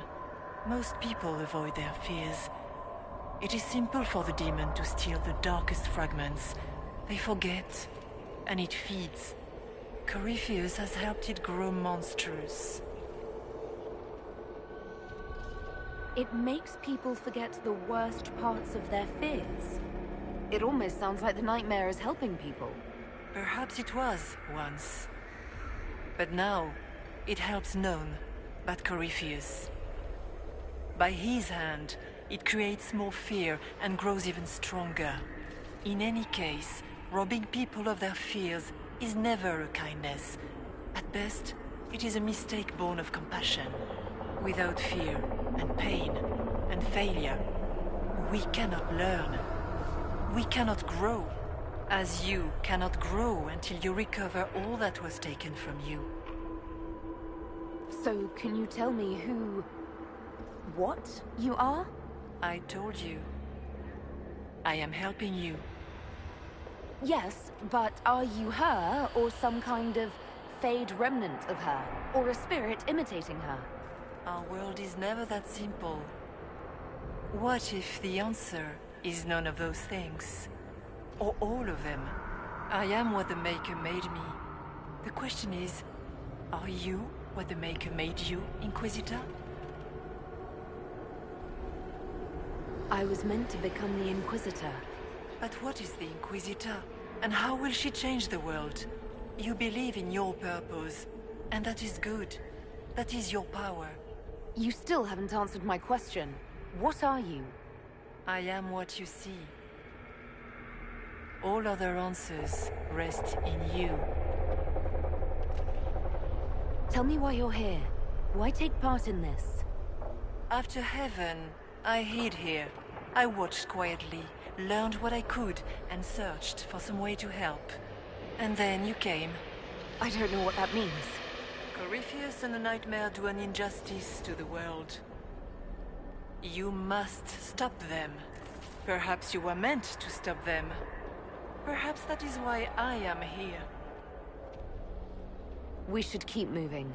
Most people avoid their fears. It is simple for the demon to steal the darkest fragments. They forget, and it feeds. Corypheus has helped it grow monstrous. It makes people forget the worst parts of their fears. It almost sounds like the nightmare is helping people. Perhaps it was once. But now, it helps none but Corypheus. By his hand, it creates more fear and grows even stronger. In any case, robbing people of their fears is never a kindness. At best, it is a mistake born of compassion. Without fear, and pain, and failure, we cannot learn. We cannot grow. As you cannot grow until you recover all that was taken from you. So, can you tell me what you are? I told you. I am helping you. Yes, but are you her, or some kind of Fade remnant of her? Or a spirit imitating her? Our world is never that simple. What if the answer is none of those things? Or all of them? I am what the Maker made me. The question is, are you what the Maker made you, Inquisitor? I was meant to become the Inquisitor. But what is the Inquisitor? And how will she change the world? You believe in your purpose, and that is good. That is your power. You still haven't answered my question. What are you? I am what you see. All other answers rest in you. Tell me why you're here. Why take part in this? After heaven, I hid here. I watched quietly, learned what I could, and searched for some way to help. And then you came. I don't know what that means. Corypheus and the Nightmare do an injustice to the world. You must stop them. Perhaps you were meant to stop them. Perhaps that is why I am here. We should keep moving.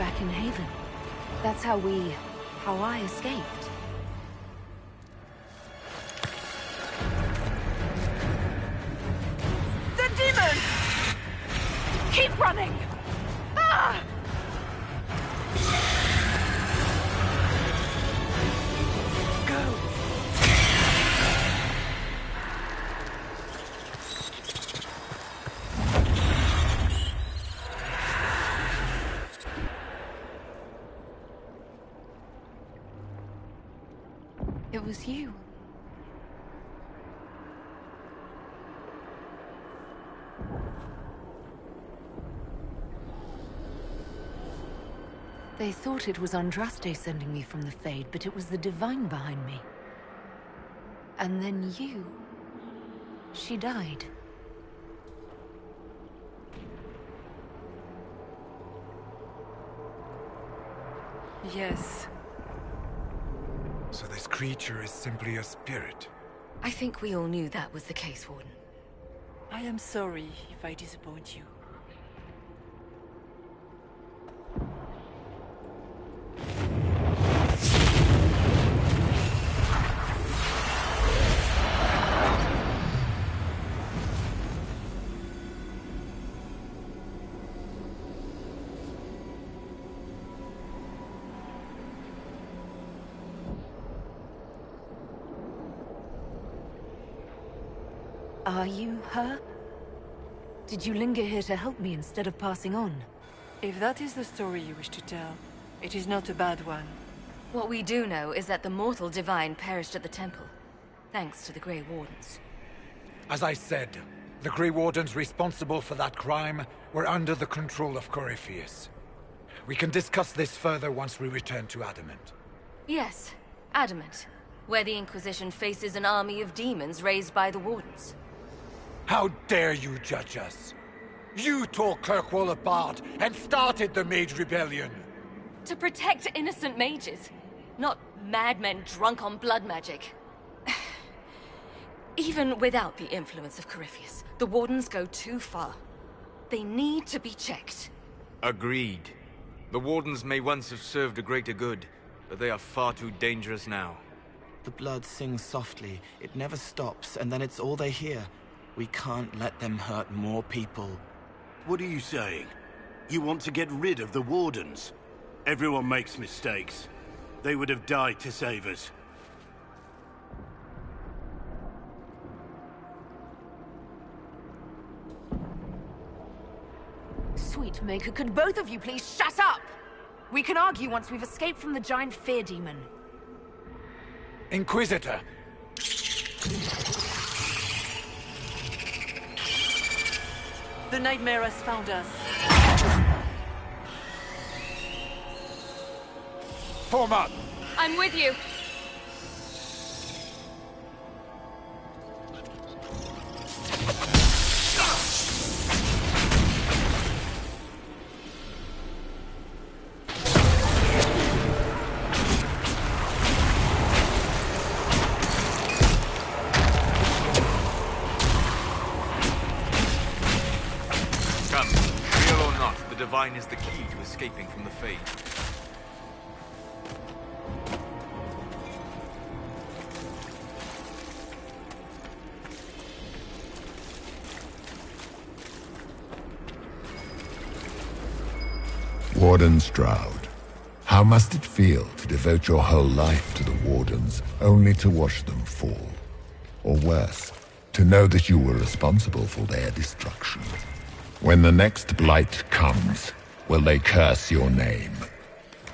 back in Haven. That's how I escaped. The demon! Keep running! Ah! It was you. They thought it was Andraste sending me from the Fade, but it was the Divine behind me. And then you... She died. Yes. So this creature is simply a spirit. I think we all knew that was the case, Warden. I am sorry if I disappoint you. Are you her? Did you linger here to help me instead of passing on? If that is the story you wish to tell, it is not a bad one. What we do know is that the mortal divine perished at the temple, thanks to the Grey Wardens. As I said, the Grey Wardens responsible for that crime were under the control of Corypheus. We can discuss this further once we return to Adamant. Yes, Adamant, where the Inquisition faces an army of demons raised by the Wardens. How dare you judge us? You tore Kirkwall apart and started the Mage Rebellion! To protect innocent mages, not madmen drunk on blood magic. Even without the influence of Corypheus, the Wardens go too far. They need to be checked. Agreed. The Wardens may once have served a greater good, but they are far too dangerous now. The blood sings softly, it never stops, and then it's all they hear. We can't let them hurt more people. What are you saying? You want to get rid of the Wardens? Everyone makes mistakes. They would have died to save us. Sweet Maker, could both of you please shut up? We can argue once we've escaped from the giant fear demon. Inquisitor! The nightmare has found us. Form up! I'm with you. Divine is the key to escaping from the Fade. Warden Stroud, how must it feel to devote your whole life to the Wardens, only to watch them fall? Or worse, to know that you were responsible for their destruction? When the next blight comes, will they curse your name?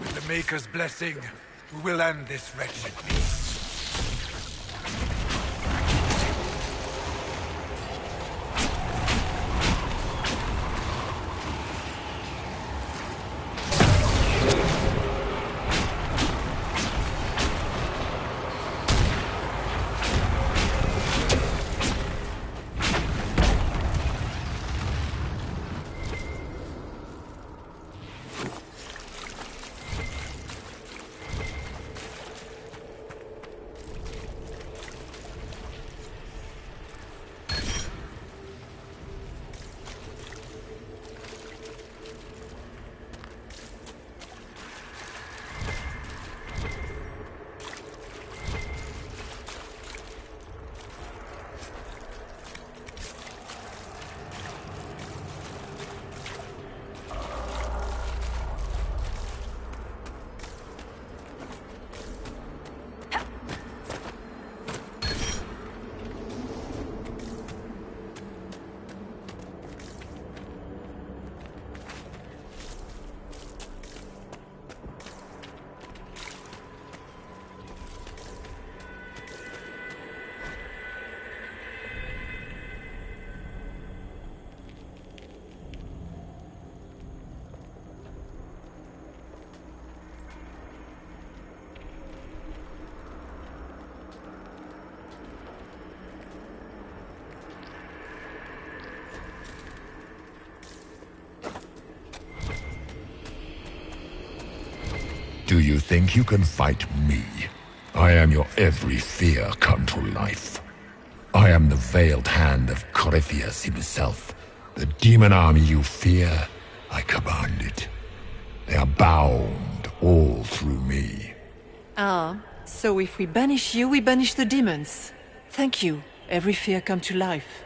With the Maker's blessing, we will end this wretched beast. Do you think you can fight me? I am your every fear come to life. I am the veiled hand of Corypheus himself. The demon army you fear, I command it. They are bound all through me. Ah, so if we banish you, we banish the demons. Thank you. Every fear come to life.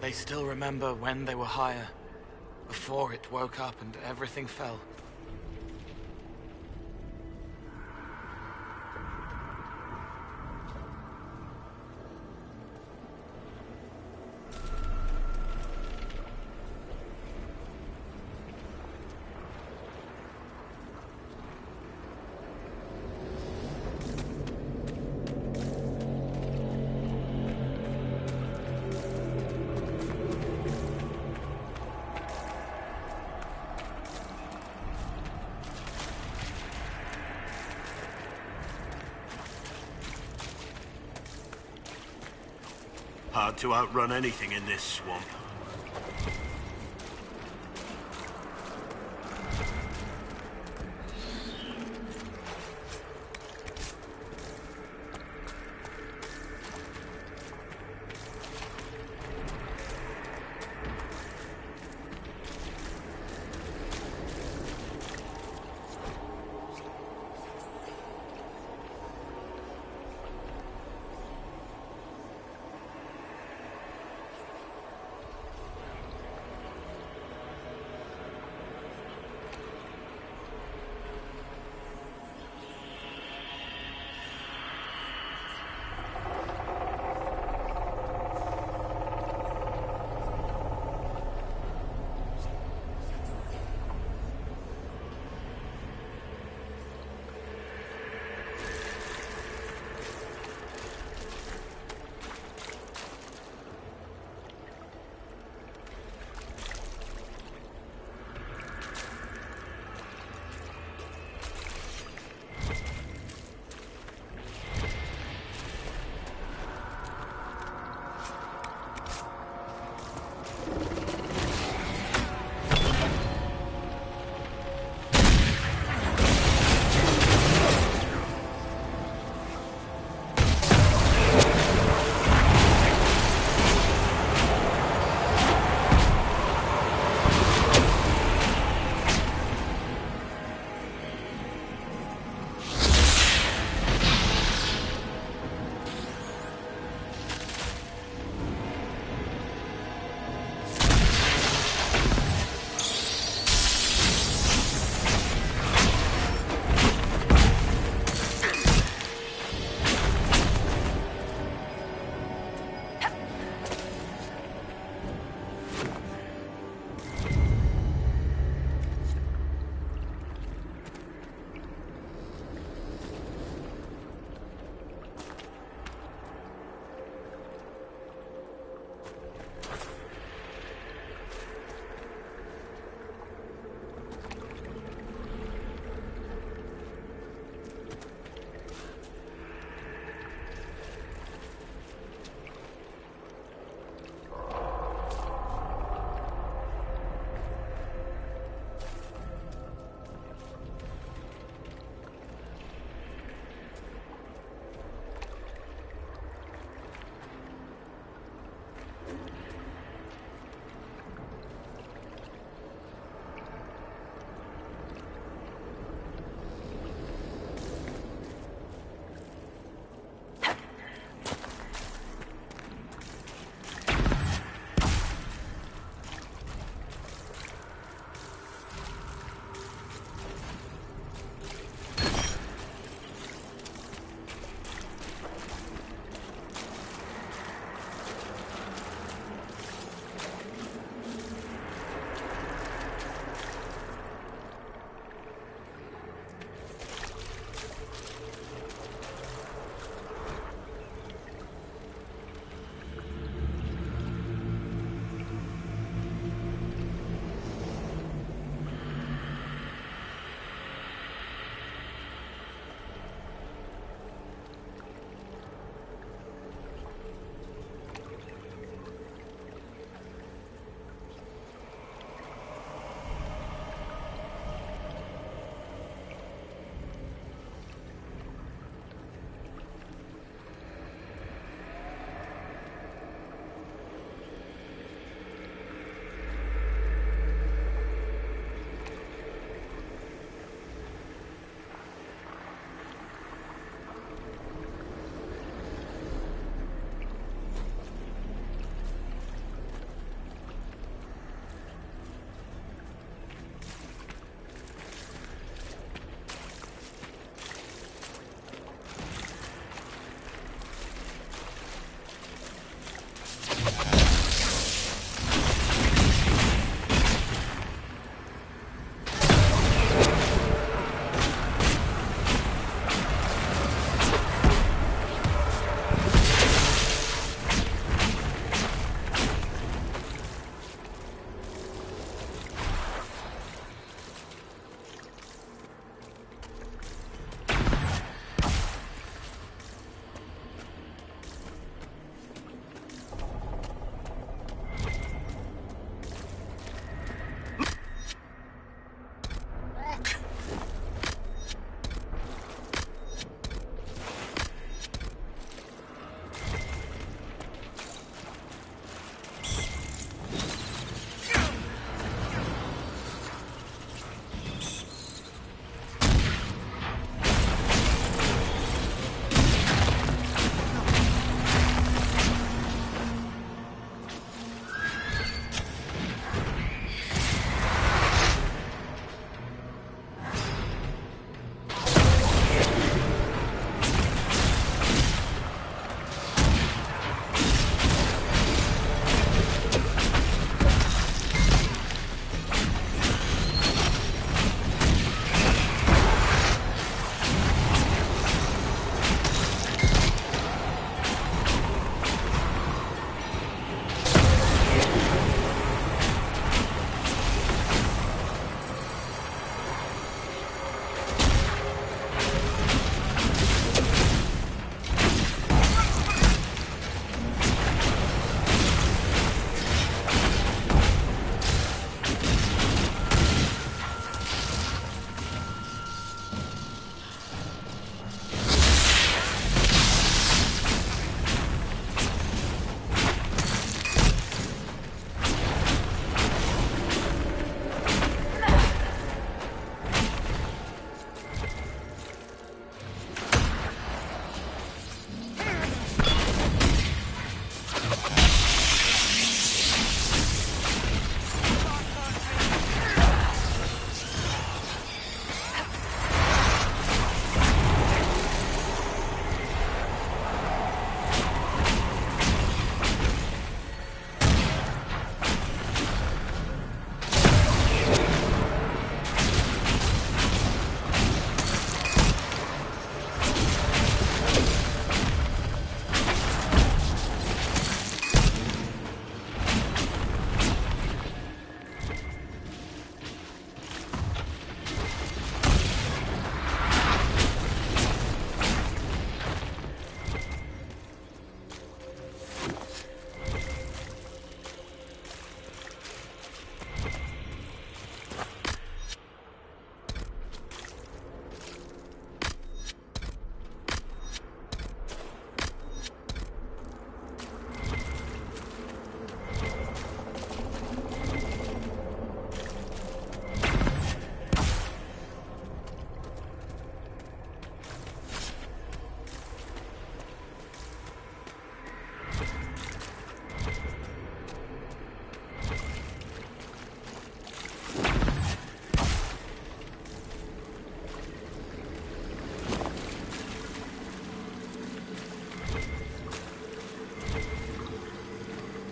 They still remember when they were higher, before it woke up and everything fell. Hard to outrun anything in this swamp.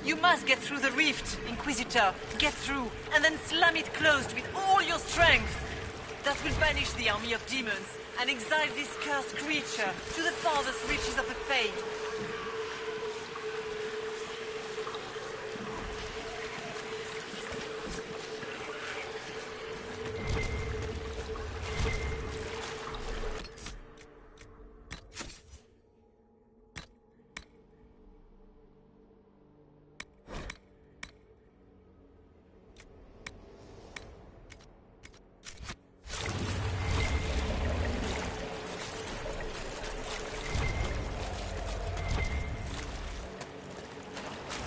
You must get through the rift, Inquisitor. Get through, and then slam it closed with all your strength. That will banish the army of demons and exile this cursed creature to the farthest reaches of the Fade.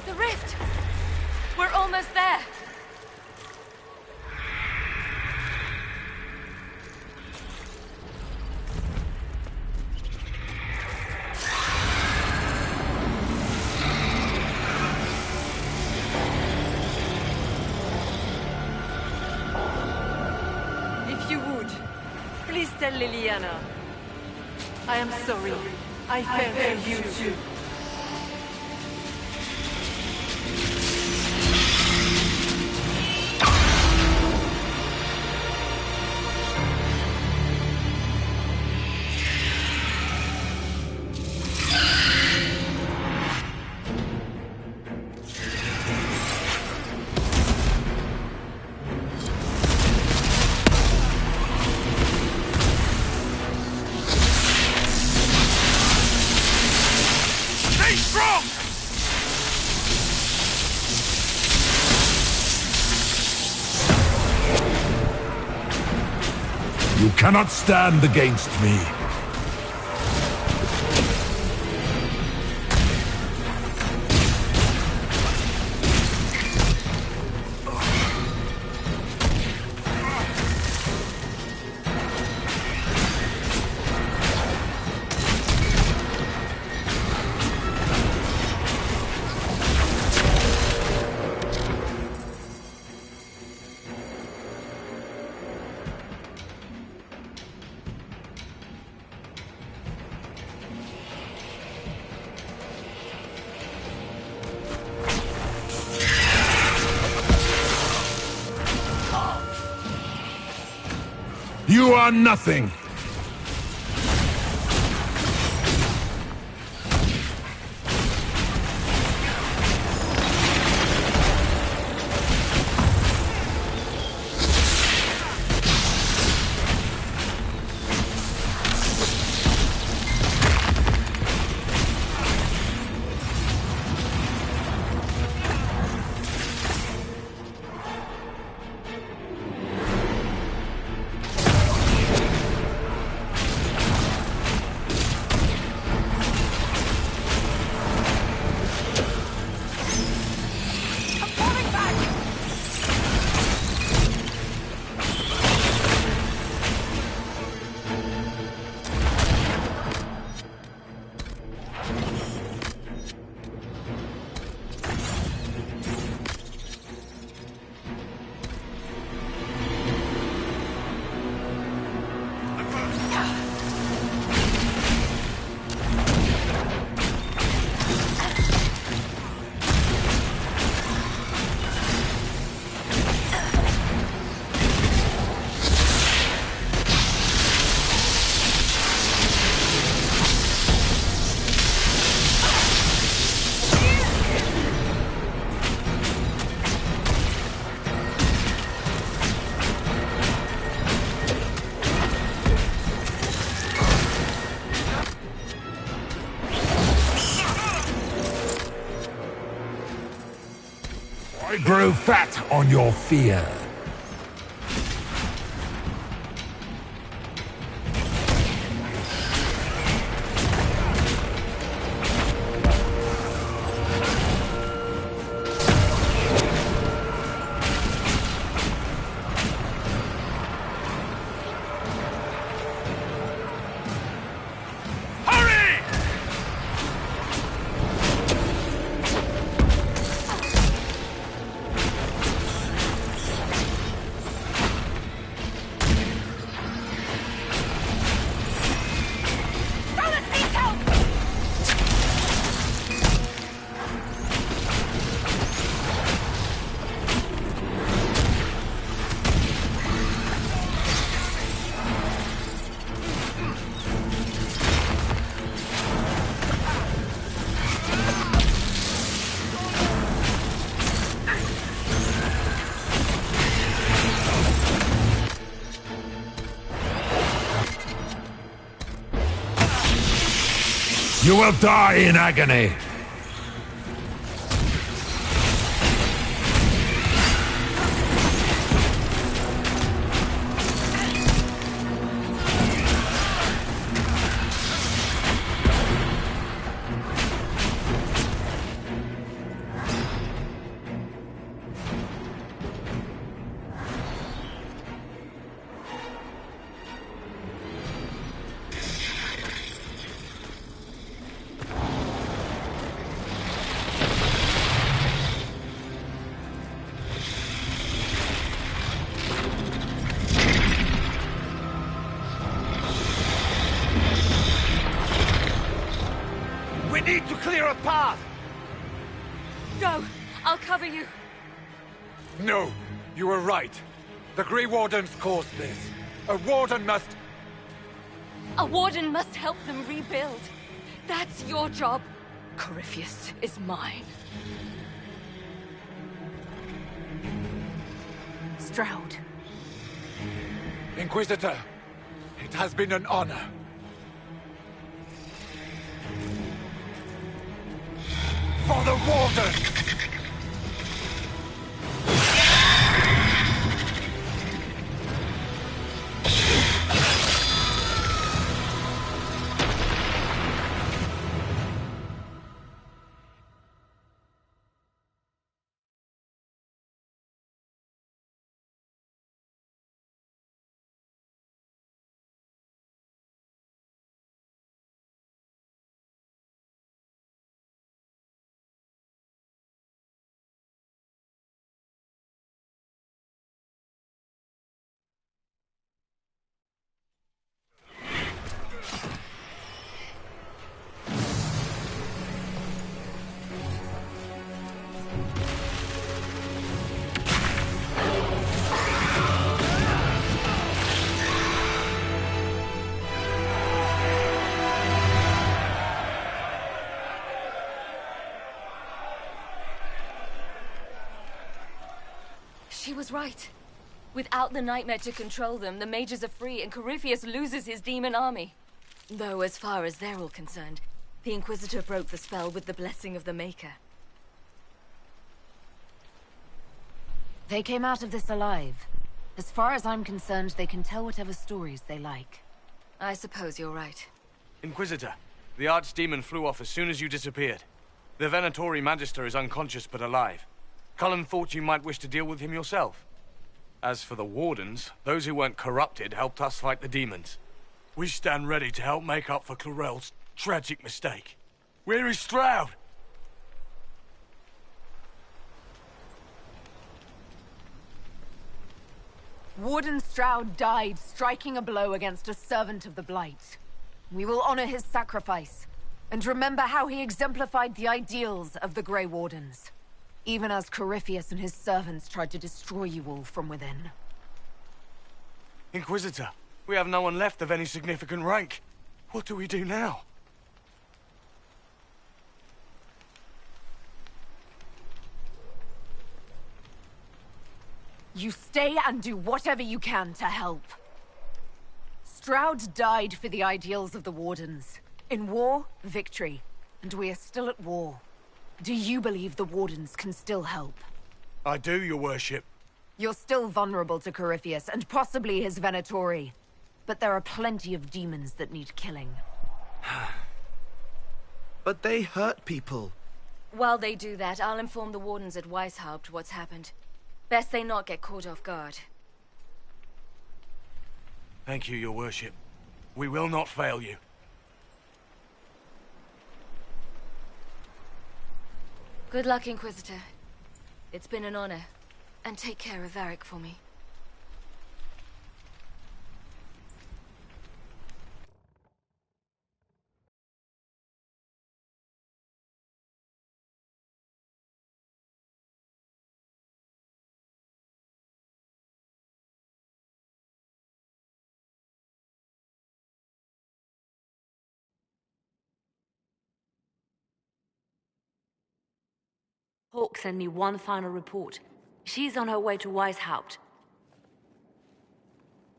The rift! We're almost there! If you would, please tell Liliana. I am sorry. I failed you too. You cannot stand against me. You are nothing! I grow fat on your fear. You will die in agony! We need to clear a path! Go! I'll cover you. No, you were right. The Grey Wardens caused this. A Warden must... A Warden must help them rebuild. That's your job. Corypheus is mine. Stroud. Inquisitor, it has been an honor. For the Warden! She was right. Without the nightmare to control them, the mages are free and Corypheus loses his demon army. Though as far as they're all concerned, the Inquisitor broke the spell with the blessing of the Maker. They came out of this alive. As far as I'm concerned, they can tell whatever stories they like. I suppose you're right. Inquisitor, the Archdemon flew off as soon as you disappeared. The Venatori Magister is unconscious but alive. Cullen thought you might wish to deal with him yourself. As for the Wardens, those who weren't corrupted helped us fight the demons. We stand ready to help make up for Clarel's tragic mistake. Where is Stroud? Warden Stroud died striking a blow against a servant of the Blight. We will honor his sacrifice, and remember how he exemplified the ideals of the Grey Wardens. Even as Corypheus and his servants tried to destroy you all from within. Inquisitor, we have no one left of any significant rank. What do we do now? You stay and do whatever you can to help. Stroud died for the ideals of the Wardens. In war, victory. And we are still at war. Do you believe the Wardens can still help? I do, your worship. You're still vulnerable to Corypheus, and possibly his Venatori. But there are plenty of demons that need killing. But they hurt people. While they do that, I'll inform the Wardens at Weishaupt what's happened. Best they not get caught off guard. Thank you, your worship. We will not fail you. Good luck, Inquisitor. It's been an honor. And take care of Varric for me. Hawk sent me one final report. She's on her way to Weishaupt.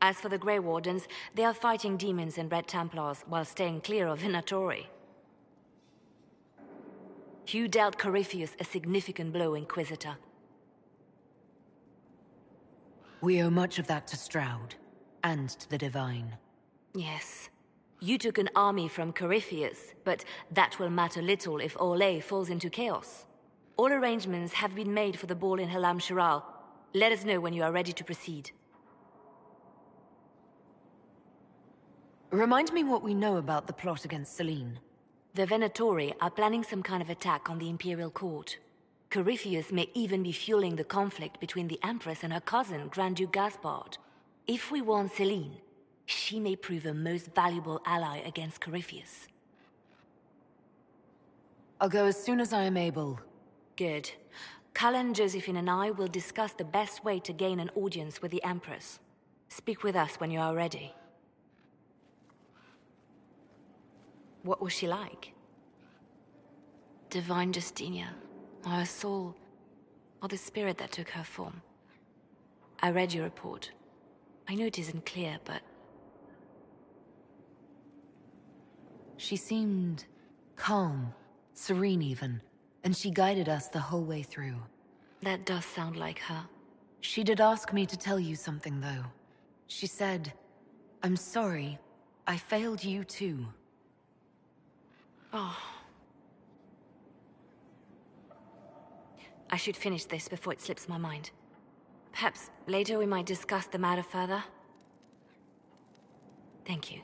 As for the Grey Wardens, they are fighting demons and Red Templars while staying clear of Venatori. You dealt Corypheus a significant blow, Inquisitor. We owe much of that to Stroud, and to the Divine. Yes. You took an army from Corypheus, but that will matter little if Orlais falls into chaos. All arrangements have been made for the ball in Halam Shiral. Let us know when you are ready to proceed. Remind me what we know about the plot against Selene. The Venatori are planning some kind of attack on the Imperial Court. Corypheus may even be fueling the conflict between the Empress and her cousin, Grand Duke Gaspard. If we warn Selene, she may prove a most valuable ally against Corypheus. I'll go as soon as I am able. Good. Cullen, Josephine and I will discuss the best way to gain an audience with the Empress. Speak with us when you are ready. What was she like? Divine Justinia, or her soul, or the spirit that took her form. I read your report. I know it isn't clear, but... She seemed calm, serene even, and she guided us the whole way through. That does sound like her. She did ask me to tell you something, though. She said, "I'm sorry, I failed you too." Oh. I should finish this before it slips my mind. Perhaps later we might discuss the matter further. Thank you.